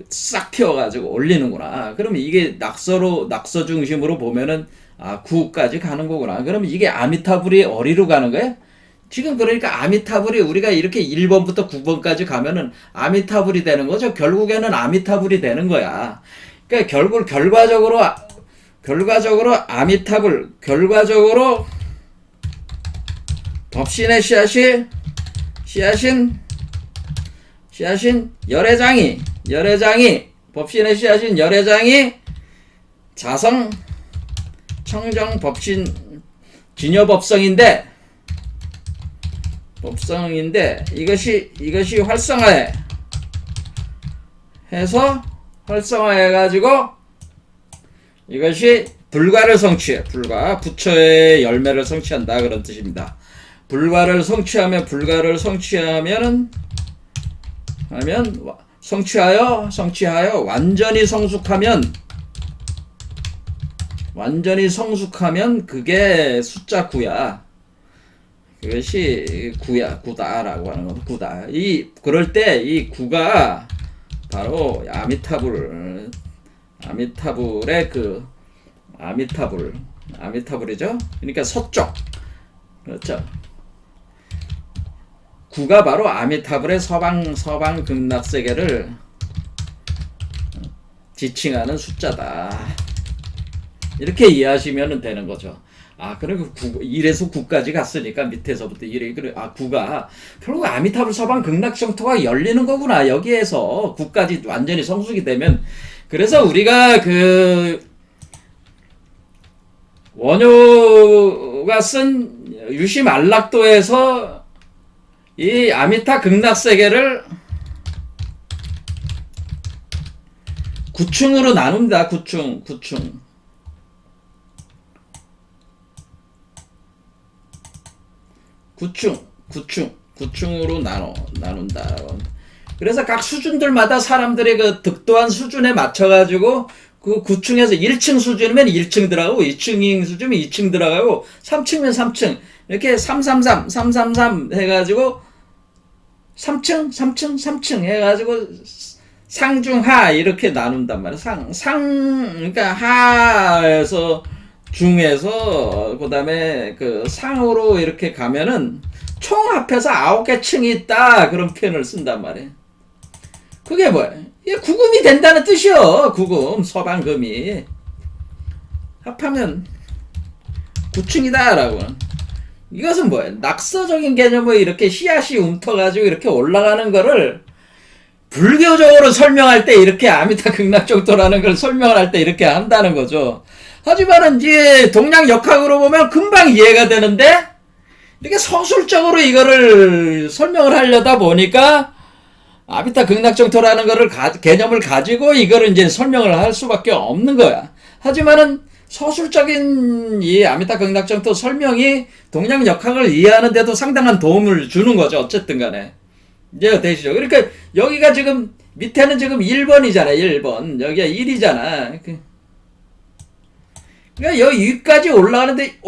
싹 튀어 가지고 올리는구나. 그러면 이게 낙서 중심으로 보면은 9까지 가는 거구나. 그러면 이게 아미타불이 어디로 가는 거예요? 지금 그러니까 아미타불이 우리가 이렇게 1번부터 9번까지 가면은 아미타불이 되는 거죠. 결국에는 아미타불이 되는 거야. 그러니까 결과적으로 아미타불, 결과적으로 법신의 씨앗인 열애장이 법신의 씨앗인 열애장이 자성 청정 법신 진여법성인데 이것이 활성화해가지고 이것이 불과를 성취해. 부처의 열매를 성취한다, 그런 뜻입니다. 불과를 성취하면 성취하여 완전히 성숙하면 그게 숫자 9야. 그것이 9다라고 하는 건 9다. 그럴 때 이 9가 바로 아미타불의 그 아미타불이죠. 그러니까 서쪽. 그렇죠. 9가 바로 아미타불의 서방 극락세계를 지칭하는 숫자다. 이렇게 이해하시면 되는 거죠. 그리고 1에서 9까지 갔으니까 밑에서부터 1에, 9가 결국 아미타불 서방 극락정토가 열리는 거구나. 여기에서 9까지 완전히 성숙이 되면. 그래서 우리가 원효가 쓴 유심안락도에서 이 아미타 극락세계를 9층으로 나눕니다. 9층. 9층으로 나눈다. 그래서 각 수준들마다 사람들의 그 득도한 수준에 맞춰가지고 그 9층에서 1층 수준이면 1층 들어가고 2층 수준이면 2층 들어가고 3층이면 3층 이렇게 333 해가지고 3층 해가지고 상중하 이렇게 나눈단 말이야. 그러니까 하에서 중에서 그다음에 그 상으로 이렇게 가면은 총 합해서 9개 층이 있다 그런 표현을 쓴단 말이에요. 그게 뭐야? 이게 구금이 된다는 뜻이요. 구금 서방금이 합하면 9층이다라고. 이것은 뭐야? 낙서적인 개념을 이렇게 씨앗이 움터가지고 이렇게 올라가는 거를 불교적으로 설명할 때 이렇게 아미타 극락정토라는 걸 설명을 할 때 이렇게 한다는 거죠. 하지만은 이제 동양 역학으로 보면 금방 이해가 되는데 이렇게 서술적으로 이거를 설명을 하려다 보니까 아미타 극락정토라는 거를 개념을 가지고 이거를 이제 설명을 할 수밖에 없는 거야. 하지만은 서술적인 이 아미타 극락정토 설명이 동양 역학을 이해하는 데도 상당한 도움을 주는 거죠. 어쨌든 간에. 이제 되시죠. 그러니까 여기가 지금 밑에는 지금 1번이잖아. 1번. 여기가 1이잖아. 그러니까 여기 위까지 올라가는데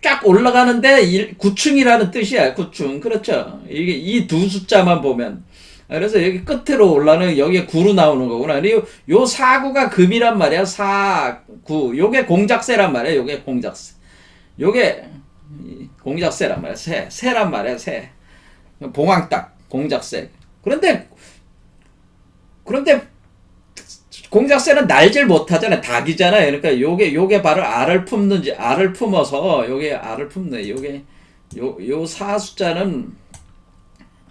쫙 올라가는데 9층이라는 뜻이야. 9층. 그렇죠. 이게 이 두 숫자만 보면. 그래서 여기 끝으로 올라가는 여기에 9로 나오는 거구나. 그리고 요 4구가 금이란 말이야. 4, 9. 요게 공작세란 말이야. 요게 공작세. 요게 공작세란 말이야. 새란 말이야. 새. 봉황딱. 공작새. 그런데 공작새는 날질 못하잖아요. 닭이잖아요. 그러니까 요게 바로 알을 품어서 요게 알을 품네. 요 사 숫자는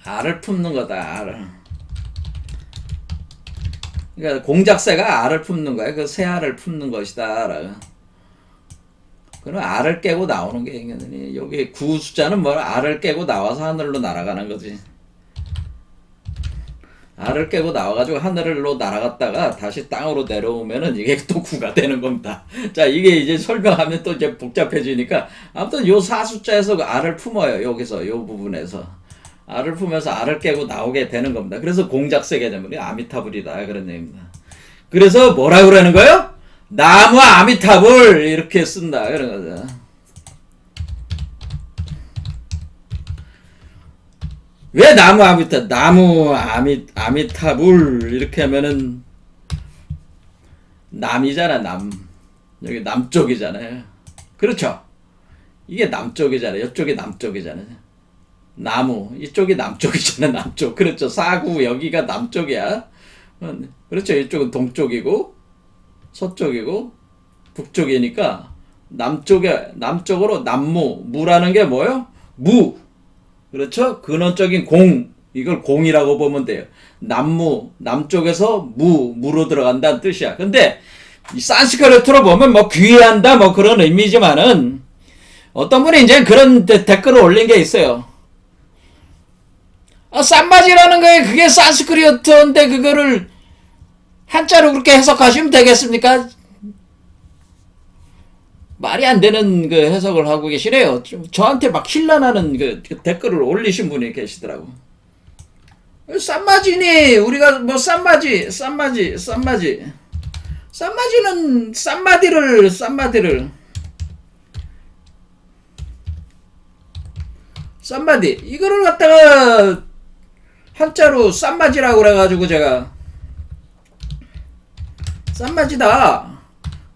알을 품는 거다. 알을. 그러니까 공작새가 알을 품는 거야. 그 새 알을 품는 것이다. 그럼 알을 깨고 나오는 게 여기 9 숫자는 뭐 알을 깨고 나와서 하늘로 날아가는 거지. 알을 깨고 나와가지고 하늘로 날아갔다가 다시 땅으로 내려오면은 이게 또 9가 되는 겁니다. 자, 이게 이제 설명하면 또 이제 복잡해지니까 아무튼 요 4 숫자에서 그 알을 품어요. 여기서 요 부분에서 알을 품면서 알을 깨고 나오게 되는 겁니다. 그래서 공작세 개념이 아미타불이다 그런 얘기입니다. 그래서 뭐라 그러는 거예요? 나무 아미타불 이렇게 쓴다 그런 거죠. 왜 나무 아미타불 이렇게 하면은 남이잖아. 남. 여기 남쪽이잖아요. 그렇죠. 이게 남쪽이잖아요. 이쪽이 남쪽이잖아요. 나무 이쪽이 남쪽이잖아요. 남쪽. 그렇죠. 사구 여기가 남쪽이야. 그렇죠. 이쪽은 동쪽이고 서쪽이고 북쪽이니까 남쪽으로 무라는 게 뭐예요? 무. 그렇죠? 근원적인 공, 이걸 공이라고 보면 돼요. 남쪽에서 무로 들어간다는 뜻이야. 근데 이 산스크리트로 보면 뭐 귀해한다 뭐 그런 의미지만은 어떤 분이 이제 그런 댓글을 올린 게 있어요. 쌈바지라는 거에 그게 산스크리트인데 그거를 한자로 그렇게 해석하시면 되겠습니까? 말이 안 되는 그 해석을 하고 계시네요. 저한테 막 힐난하는 그 댓글을 올리신 분이 계시더라고. 쌈마지니 우리가 뭐 쌈마지는 쌈마디 이거를 갖다가 한자로 쌈마지라고 그래가지고 제가 쌈마지다.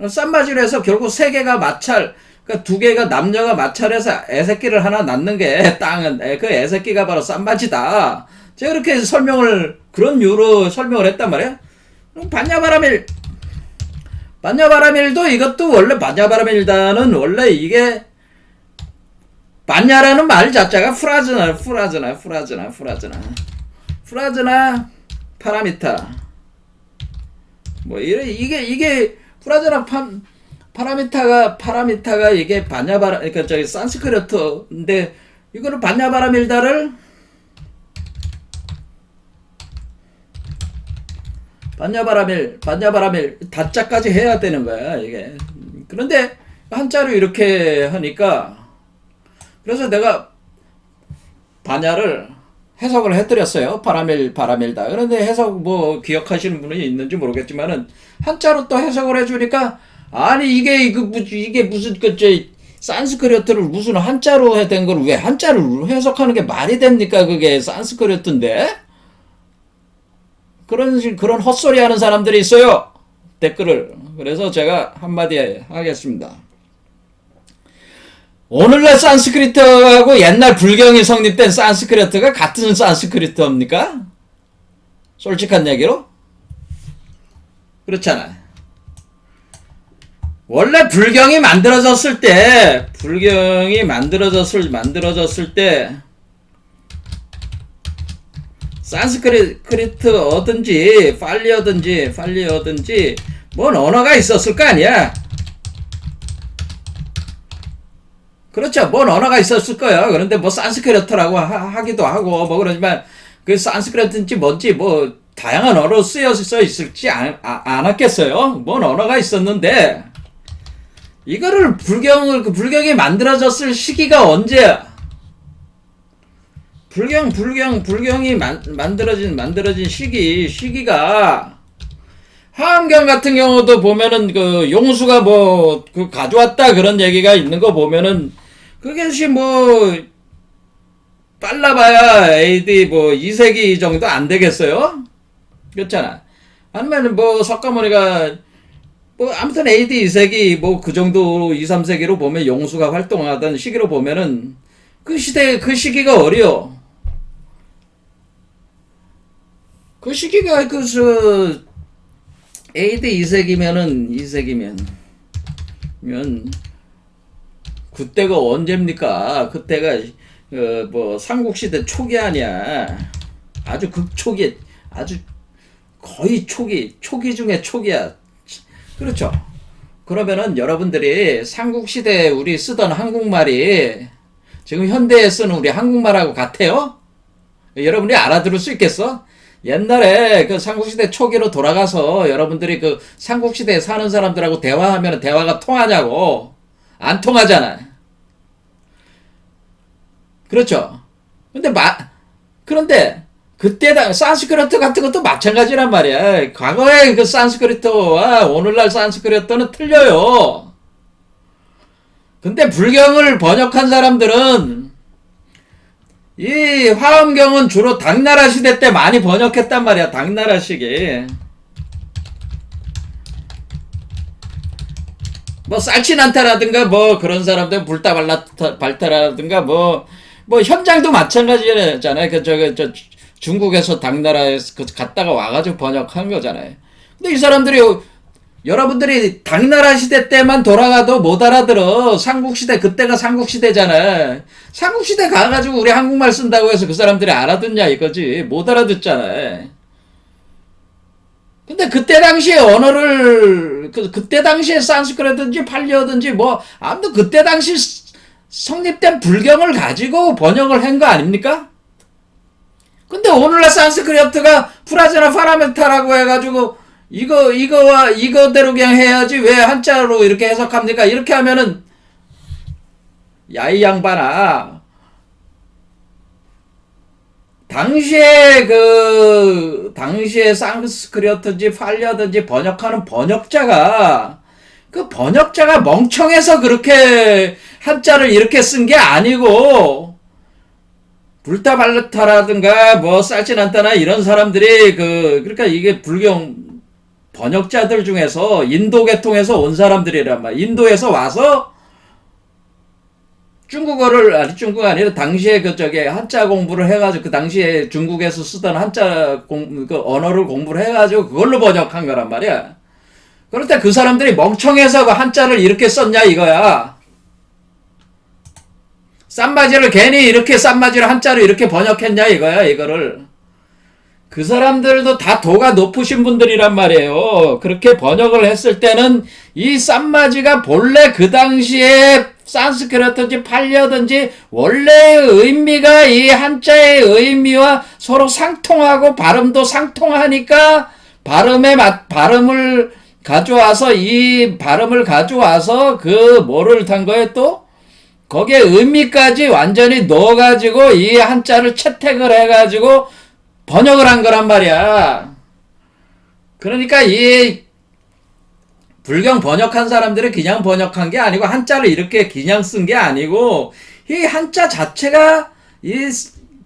쌈마지로 해서 결국 세 개가 마찰, 그러니까 두 개가 남녀가 마찰해서 애새끼를 하나 낳는 게 땅은 그 애새끼가 바로 쌈마지다. 제가 그렇게 설명을 그런 이유로 설명을 했단 말이야. 반야바라밀도 이것도 원래 반야바라밀다는 원래 이게 반야라는 말 자체가 프라즈나 파라미타 뭐 이게 프라즈나 파라미타가 이게 반야바라 그러니까 저기 산스크리트인데 이거는 반야바라밀다를 반야바라밀 다자까지 해야 되는 거야 이게. 그런데 한자로 이렇게 하니까 그래서 내가 반야를 해석을 해드렸어요. 바라밀다. 그런데 해석 뭐 기억하시는 분이 있는지 모르겠지만은 한자로 또 해석을 해주니까 아니 이게 무슨 산스크리트를 무슨 한자로 된 걸 왜 한자로 해석하는 게 말이 됩니까? 그게 산스크리트인데 그런 헛소리 하는 사람들이 있어요. 댓글을. 그래서 제가 한마디 하겠습니다. 오늘날 산스크리트하고 옛날 불경이 성립된 산스크리트가 같은 산스크리트입니까? 솔직한 얘기로? 그렇잖아요. 원래 불경이 만들어졌을 때 산스크리트어든지 팔리어든지 뭔 언어가 있었을 거 아니야. 그렇죠. 뭔 언어가 있었을 거예요. 그런데 뭐 산스크리트라고 하기도 하고 뭐 그러지만 그 산스크리트인지 뭔지 뭐 다양한 언어로 써 있을지 않았겠어요. 뭔 언어가 있었는데 이거를 불경이 만들어졌을 시기가 언제야? 불경이 만들어진 시기가 화엄경 같은 경우도 보면은 그 용수가 뭐 그 가져왔다 그런 얘기가 있는 거 보면은 그것이 뭐 빨라봐야 AD 뭐 2세기 정도 안 되겠어요? 그렇잖아. 아니면 뭐 석가모니가 뭐 아무튼 AD 2세기 뭐 그 정도 2, 3세기로 보면 용수가 활동하던 시기로 보면은 그 시기가 어려. 그 시기가 AD 2세기면 그때가 언제입니까? 그때가 뭐 삼국시대 초기 아니야. 아주 극초기, 아주 거의 초기 중에 초기야. 그렇죠. 그러면은 여러분들이 삼국시대 우리 쓰던 한국말이 지금 현대에 쓰는 우리 한국말하고 같아요? 여러분이 알아들을 수 있겠어? 옛날에 그 삼국시대 초기로 돌아가서 여러분들이 그 삼국시대에 사는 사람들하고 대화하면 대화가 통하냐고. 안 통하잖아. 그렇죠. 그런데 그때 산스크리트 같은 것도 마찬가지란 말이야. 과거의 그 산스크리트와 오늘날 산스크리트는 틀려요. 근데 불경을 번역한 사람들은 이 화엄경은 주로 당나라 시대 때 많이 번역했단 말이야. 당나라 시기. 뭐 쌀치난타라든가 뭐 그런 사람들 불타발타라든가 뭐 현장도 마찬가지잖아요. 저 중국에서 당나라에 갔다가 와가지고 번역한 거잖아요. 근데 이 사람들이 여러분들이 당나라 시대 때만 돌아가도 못 알아들어. 삼국시대 그때가 삼국시대잖아. 삼국시대 가가지고 우리 한국말 쓴다고 해서 그 사람들이 알아듣냐 이거지. 못 알아듣잖아. 근데 그때 당시에 언어를 그때 당시에 산스크리트든지 팔리어든지 뭐 아무튼 그때 당시 성립된 불경을 가지고 번역을 한 거 아닙니까? 근데 오늘날 산스크리트가 프라즈나 파라메타라고 해가지고 이거대로 그냥 해야지 왜 한자로 이렇게 해석합니까? 이렇게 하면은 야 이 양반아 당시에 산스크리트든지 팔려든지 번역하는 번역자가, 그 번역자가 멍청해서 그렇게 한자를 이렇게 쓴 게 아니고, 불타발르타라든가 뭐 쌀치난타나 이런 사람들이 그러니까 이게 불경 번역자들 중에서 인도 계통에서 온 사람들이란 말이야. 인도에서 와서 중국어가 아니라 당시에 한자 공부를 해가지고 그 당시에 중국에서 쓰던 그 언어를 공부를 해가지고 그걸로 번역한 거란 말이야. 그럴 때 그 사람들이 멍청해서 그 한자를 이렇게 썼냐 이거야. 쌈바지를 괜히 이렇게 쌈바지를 한자로 이렇게 번역했냐 이거야 이거를. 그 사람들도 다 도가 높으신 분들이란 말이에요. 그렇게 번역을 했을 때는 이 쌈바지가 본래 그 당시에 산스크리트든지 팔려든지 원래의 의미가 이 한자의 의미와 서로 상통하고 발음도 상통하니까 발음을 가져와서 그 뭐를 탄 거에 또 거기에 의미까지 완전히 넣어가지고 이 한자를 채택을 해가지고 번역을 한 거란 말이야. 그러니까 이 불경 번역한 사람들은 그냥 번역한 게 아니고 한자를 이렇게 그냥 쓴 게 아니고 이 한자 자체가 이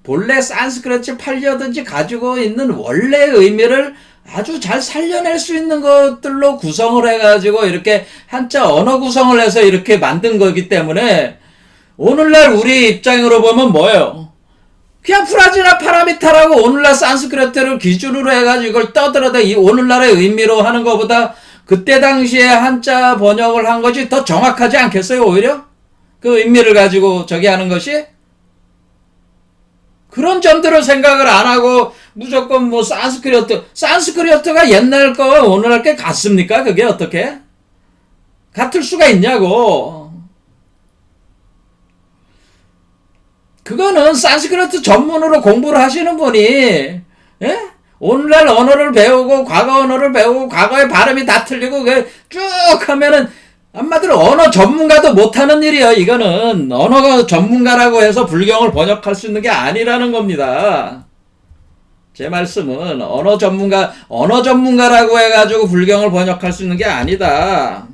본래 산스크리트 팔려든지 가지고 있는 원래의 의미를 아주 잘 살려낼 수 있는 것들로 구성을 해가지고 이렇게 한자 언어 구성을 해서 이렇게 만든 거기 때문에 오늘날 우리 입장으로 보면 뭐예요? 그냥 프라지나 파라미타라고 오늘날 산스크리트를 기준으로 해가지고 이걸 떠들어다 이 오늘날의 의미로 하는 것보다 그때 당시에 한자 번역을 한 것이 더 정확하지 않겠어요, 오히려? 그 의미를 가지고 저기 하는 것이? 그런 점들을 생각을 안 하고 무조건 뭐 산스크리트가 옛날 거와 오늘날 게 같습니까? 그게 어떻게? 같을 수가 있냐고. 그거는 산스크리트 전문으로 공부를 하시는 분이, 예? 오늘날 언어를 배우고 과거 언어를 배우고 과거의 발음이 다 틀리고 쭉 하면은 한마디로 언어 전문가도 못하는 일이에요. 이거는 언어가 전문가라고 해서 불경을 번역할 수 있는 게 아니라는 겁니다. 제 말씀은 언어 전문가라고 해가지고 불경을 번역할 수 있는 게 아니다.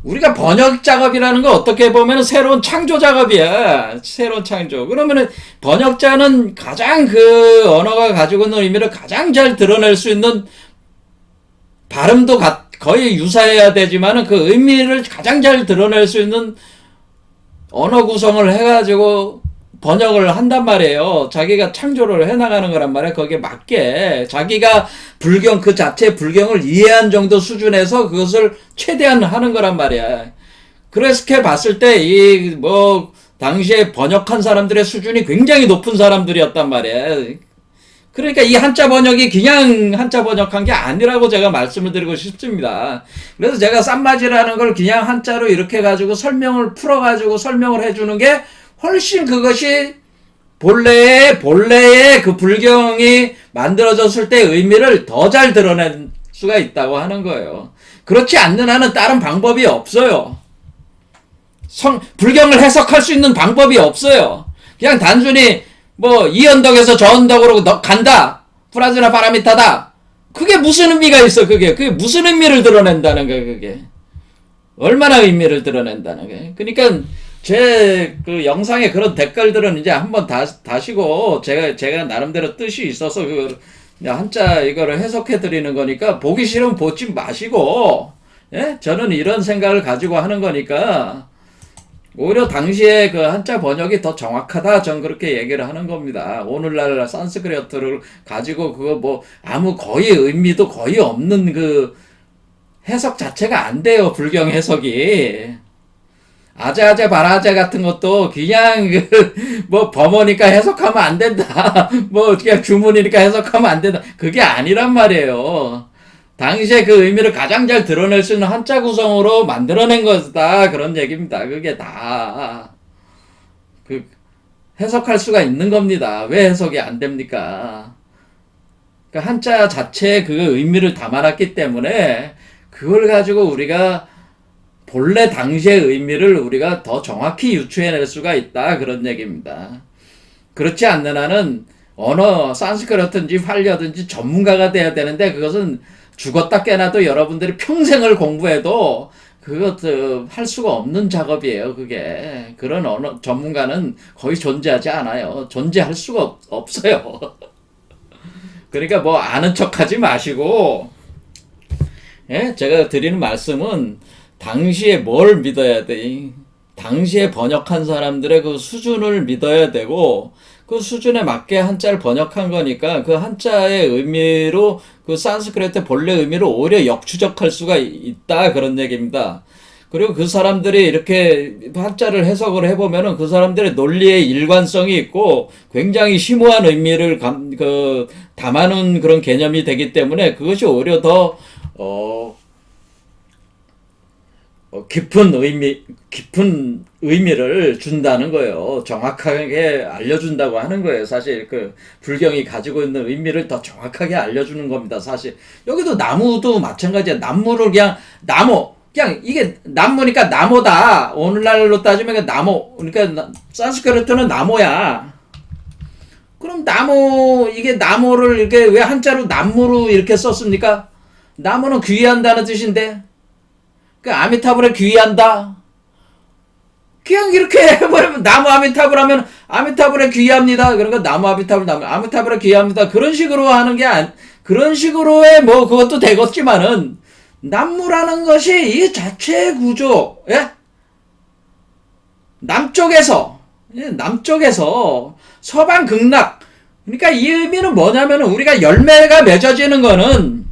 우리가 번역 작업이라는 거 어떻게 보면 새로운 창조 작업이야. 새로운 창조. 그러면은 번역자는 가장 그 언어가 가지고 있는 의미를 가장 잘 드러낼 수 있는 발음도 거의 유사해야 되지만은 그 의미를 가장 잘 드러낼 수 있는 언어 구성을 해가지고 번역을 한단 말이에요. 자기가 창조를 해나가는 거란 말이에요. 거기에 맞게 자기가 불경 그 자체 불경을 이해한 정도 수준에서 그것을 최대한 하는 거란 말이야. 그렇게 봤을 때 이 뭐 당시에 번역한 사람들의 수준이 굉장히 높은 사람들이었단 말이야. 그러니까 이 한자 번역이 그냥 한자 번역한 게 아니라고 제가 말씀을 드리고 싶습니다. 그래서 제가 쌈바지라는 걸 그냥 한자로 이렇게 가지고 풀어가지고 설명을 해주는 게 훨씬 그것이 본래의 그 불경이 만들어졌을 때 의미를 더 잘 드러낼 수가 있다고 하는 거예요. 그렇지 않는 한은 다른 방법이 없어요. 불경을 해석할 수 있는 방법이 없어요. 그냥 단순히 뭐 이 언덕에서 저 언덕으로 간다. 프라지나 파라미타다. 그게 무슨 의미가 있어? 그게 무슨 의미를 드러낸다는 거야? 그게 얼마나 의미를 드러낸다는 거야? 그러니까 제 그 영상에 그런 댓글들은 이제 한번 다시고 제가 나름대로 뜻이 있어서 그 한자 이거를 해석해 드리는 거니까 보기 싫으면 보지 마시고, 예? 저는 이런 생각을 가지고 하는 거니까 오히려 당시에 그 한자 번역이 더 정확하다. 전 그렇게 얘기를 하는 겁니다. 오늘날 산스크리트를 가지고 그거 뭐 거의 의미도 거의 없는 그 해석 자체가 안 돼요. 불경 해석이. 아재아재 바라아재 같은 것도 그냥 뭐 범어니까 해석하면 안 된다. 뭐 그냥 주문이니까 해석하면 안 된다. 그게 아니란 말이에요. 당시에 그 의미를 가장 잘 드러낼 수 있는 한자 구성으로 만들어낸 것이다. 그런 얘기입니다. 그게 다 해석할 수가 있는 겁니다. 왜 해석이 안 됩니까? 그러니까 한자 자체에 그 의미를 담아놨기 때문에 그걸 가지고 우리가 본래 당시의 의미를 우리가 더 정확히 유추해낼 수가 있다. 그런 얘기입니다. 그렇지 않는 한은 언어, 산스크리트든지 활려든지 전문가가 돼야 되는데 그것은 죽었다 깨나도 여러분들이 평생을 공부해도 그것 할 수가 없는 작업이에요. 그게 그런 언어 전문가는 거의 존재하지 않아요. 존재할 수가 없어요. 그러니까 뭐 아는 척하지 마시고, 예? 제가 드리는 말씀은 당시에 뭘 믿어야 돼? 당시에 번역한 사람들의 그 수준을 믿어야 되고 그 수준에 맞게 한자를 번역한 거니까 그 한자의 의미로 그 산스크리트 본래 의미를 오히려 역추적할 수가 있다. 그런 얘기입니다. 그리고 그 사람들이 이렇게 한자를 해석을 해보면은 그 사람들의 논리의 일관성이 있고 굉장히 심오한 의미를 담아놓은 그런 개념이 되기 때문에 그것이 오히려 더 깊은 의미를 준다는 거예요. 정확하게 알려준다고 하는 거예요. 사실 그 불경이 가지고 있는 의미를 더 정확하게 알려주는 겁니다. 사실 여기도 나무도 마찬가지야. 나무를 그냥 이게 나무니까 나무다. 오늘날로 따지면 나무. 그러니까 산스크리트는 나무야. 그럼 이게 나무를 이렇게 왜 한자로 나무로 이렇게 썼습니까? 나무는 귀한다는 뜻인데. 그 아미타불에 귀한다. 그냥 이렇게 해버리면 나무 아미타불 하면 아미타불에 귀합니다. 그러니까 나무 아미타불에 귀합니다. 그런 식으로 하는 게 그런 식으로의 뭐 그것도 되겠지만은 남무라는 것이 이 자체의 구조, 예? 남쪽에서 서방 극락. 그러니까 이 의미는 뭐냐면은 우리가 열매가 맺어지는 거는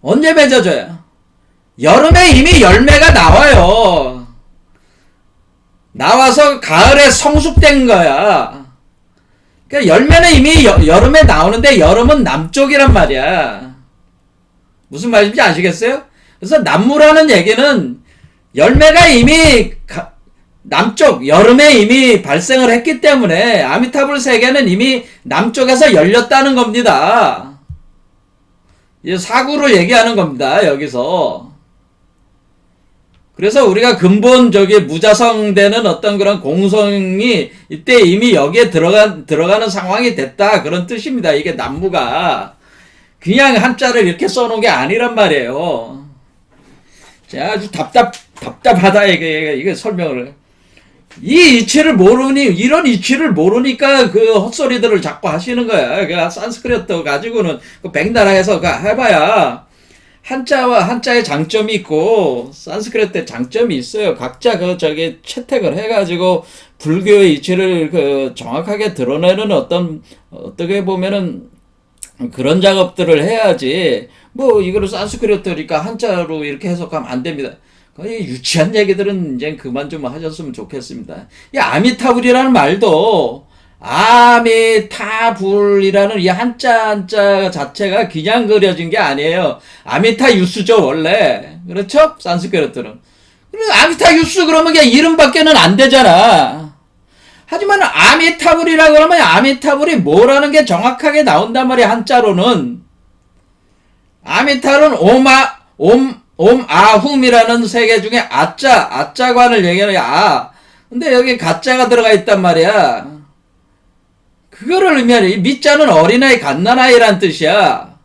언제 맺어져요? 여름에 이미 열매가 나와요. 나와서 가을에 성숙된 거야. 그러니까 열매는 이미 여름에 나오는데 여름은 남쪽이란 말이야. 무슨 말인지 아시겠어요? 그래서 남무라는 얘기는 열매가 이미 남쪽 여름에 이미 발생을 했기 때문에 아미타불 세계는 이미 남쪽에서 열렸다는 겁니다. 이 사구를 얘기하는 겁니다. 여기서. 그래서 우리가 근본적인 무자성되는 어떤 그런 공성이 이때 이미 여기에 들어가는 상황이 됐다. 그런 뜻입니다. 이게 남무가. 그냥 한자를 이렇게 써놓은 게 아니란 말이에요. 자, 아주 답답하다. 이게 설명을. 이 이치를 이런 이치를 모르니까 그 헛소리들을 자꾸 하시는 거야. 그 산스크리트 가지고는 그 백나라에서 해봐야 한자의 장점이 있고 산스크리트의 장점이 있어요. 각자 채택을 해가지고 불교의 이치를 정확하게 드러내는 어떻게 보면은 그런 작업들을 해야지. 뭐 이거를 산스크리트니까 한자로 이렇게 해석하면 안 됩니다. 거의 유치한 얘기들은 이제 그만 좀 하셨으면 좋겠습니다. 이 아미타불이라는 말도 아미타불이라는 이 한자 자체가 그냥 그려진 게 아니에요. 아미타 유스죠 원래. 그렇죠? 산스크리트는. 아미타 유스 그러면 그냥 이름밖에는 안 되잖아. 하지만 아미타불이라 그러면 아미타불이 뭐라는 게 정확하게 나온단 말이야. 한자로는. 아미타는 옴아훔이라는 세 개 중에 아자관을 얘기하는 근데 여기 가짜가 들어가 있단 말이야. 그거를 의미하는 이 미자는 어린아이 갓난아이란 뜻이야.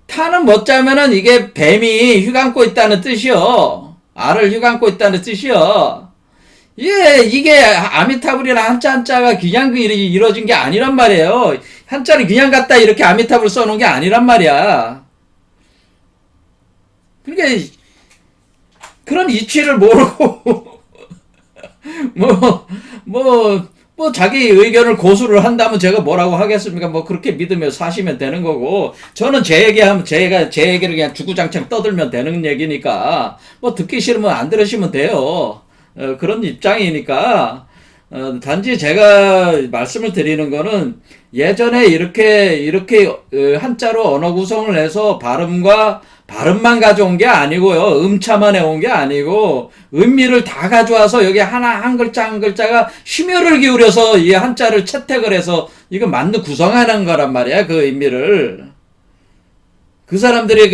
타는 뭐자면은 이게 뱀이 휘감고 있다는 뜻이요. 알을 휘감고 있다는 뜻이요. 이게 아미타불이랑 한자가 그냥 이루어진 게 아니란 말이에요. 한자를 그냥 갖다 이렇게 아미타불 써놓은 게 아니란 말이야. 그러니까 그런 이치를 모르고 자기 의견을 고수를 한다면 제가 뭐라고 하겠습니까? 뭐 그렇게 믿으며 사시면 되는 거고, 저는 제 얘기하면 제 얘기를 그냥 주구장창 떠들면 되는 얘기니까 뭐 듣기 싫으면 안 들으시면 돼요. 그런 입장이니까. 단지 제가 말씀을 드리는 거는 예전에 이렇게 한자로 언어 구성을 해서 발음만 가져온 게 아니고요. 음차만 해온 게 아니고 의미를 다 가져와서 여기 한 글자 한 글자가 심혈을 기울여서 이 한자를 채택을 해서 이거 맞는 구성하는 거란 말이야. 그 의미를. 그 사람들이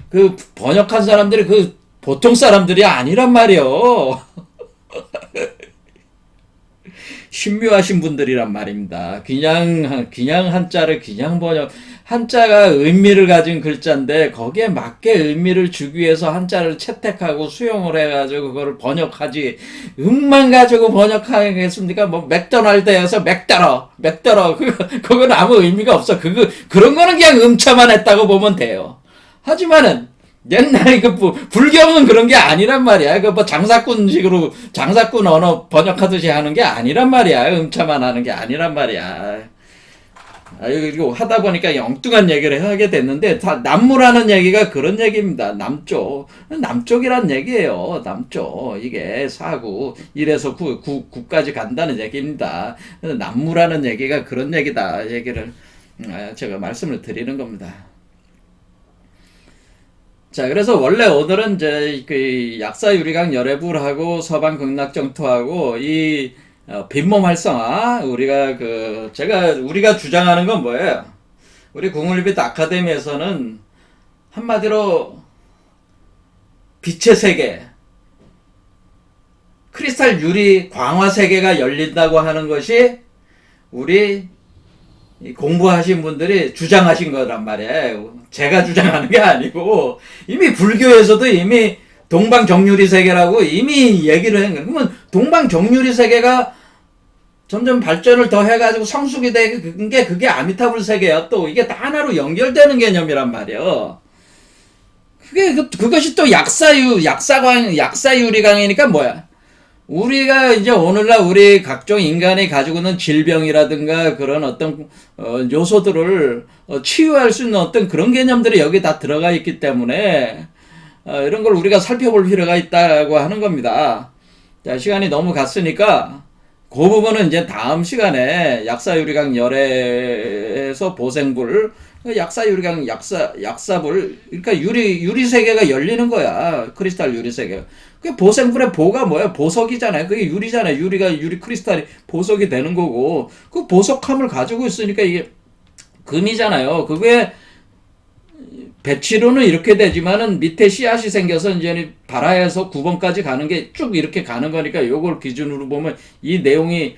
그 번역한 사람들이 보통 사람들이 아니란 말이요. 신묘하신 분들이란 말입니다. 그냥 한자를 그냥 번역, 한자가 의미를 가진 글자인데 거기에 맞게 의미를 주기 위해서 한자를 채택하고 수용을 해가지고 그거를 번역하지. 음만 가지고 번역하겠습니까? 뭐 맥도날드에서 맥더러. 그건 아무 의미가 없어. 그런 거는 그냥 음차만 했다고 보면 돼요. 하지만은 옛날에 불경은 그런 게 아니란 말이야. 뭐 장사꾼 언어 번역하듯이 하는 게 아니란 말이야. 음차만 하는 게 아니란 말이야. 이거 하다 보니까 엉뚱한 얘기를 하게 됐는데, 다 남무라는 얘기가 그런 얘기입니다. 남쪽이란 얘기예요. 남쪽. 이게 4구, 1에서 9까지 간다는 얘기입니다. 남무라는 얘기가 그런 얘기다. 얘기를 제가 말씀을 드리는 겁니다. 자, 그래서 원래 오늘은 이제 그 약사유리강 열애불하고 서방극락정토하고 이 빈몸 활성화, 우리가 주장하는 건 뭐예요? 우리 국물빛 아카데미에서는 한마디로 빛의 세계, 크리스탈 유리 광화 세계가 열린다고 하는 것이 우리 공부하신 분들이 주장하신 거란 말이에요. 제가 주장하는 게 아니고 이미 불교에서도 이미 동방정유리 세계라고 이미 얘기를 한 거예요. 그러면 동방정유리 세계가 점점 발전을 더 해가지고 성숙이 된 게 그게 아미타불 세계야. 또 이게 다 하나로 연결되는 개념이란 말이에요. 그것이 또 약사유리강이니까 뭐야? 우리가 이제 오늘날 우리 각종 인간이 가지고 있는 질병이라든가 그런 어떤 요소들을 치유할 수 있는 어떤 그런 개념들이 여기 다 들어가 있기 때문에 이런 걸 우리가 살펴볼 필요가 있다고 하는 겁니다. 자, 시간이 너무 갔으니까 그 부분은 이제 다음 시간에 약사유리강 열애에서 보생불, 약사유리강 약사불, 그러니까 유리 세계가 열리는 거야. 크리스탈 유리 세계가. 그 보생불의 보가 뭐야? 보석이잖아요. 그게 유리잖아요. 유리 크리스탈이 보석이 되는 거고, 그 보석함을 가지고 있으니까 이게 금이잖아요. 그게 배치로는 이렇게 되지만은 밑에 씨앗이 생겨서 이제 발화해서 9번까지 가는 게 쭉 이렇게 가는 거니까 요걸 기준으로 보면 이 내용이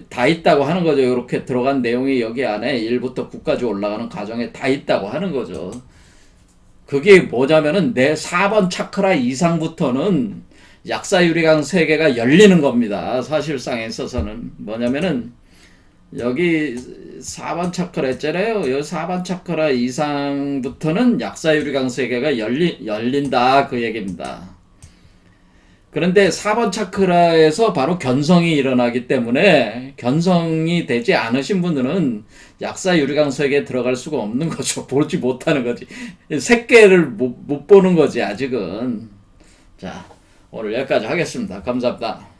다 있다고 하는 거죠. 이렇게 들어간 내용이 여기 안에 1부터 9까지 올라가는 과정에 다 있다고 하는 거죠. 그게 뭐냐면은 내 4번 차크라 이상부터는 약사유리강 세계가 열리는 겁니다. 사실상에 있어서는 뭐냐면은 여기 4번 차크라 했잖아요. 여기 4번 차크라 이상부터는 약사유리강 세계가 열린다 그 얘기입니다. 그런데 4번 차크라에서 바로 견성이 일어나기 때문에 견성이 되지 않으신 분들은 약사유리강 세계에 들어갈 수가 없는 거죠. 보지 못하는 거지. 색계를 못 보는 거지 아직은. 자, 오늘 여기까지 하겠습니다. 감사합니다.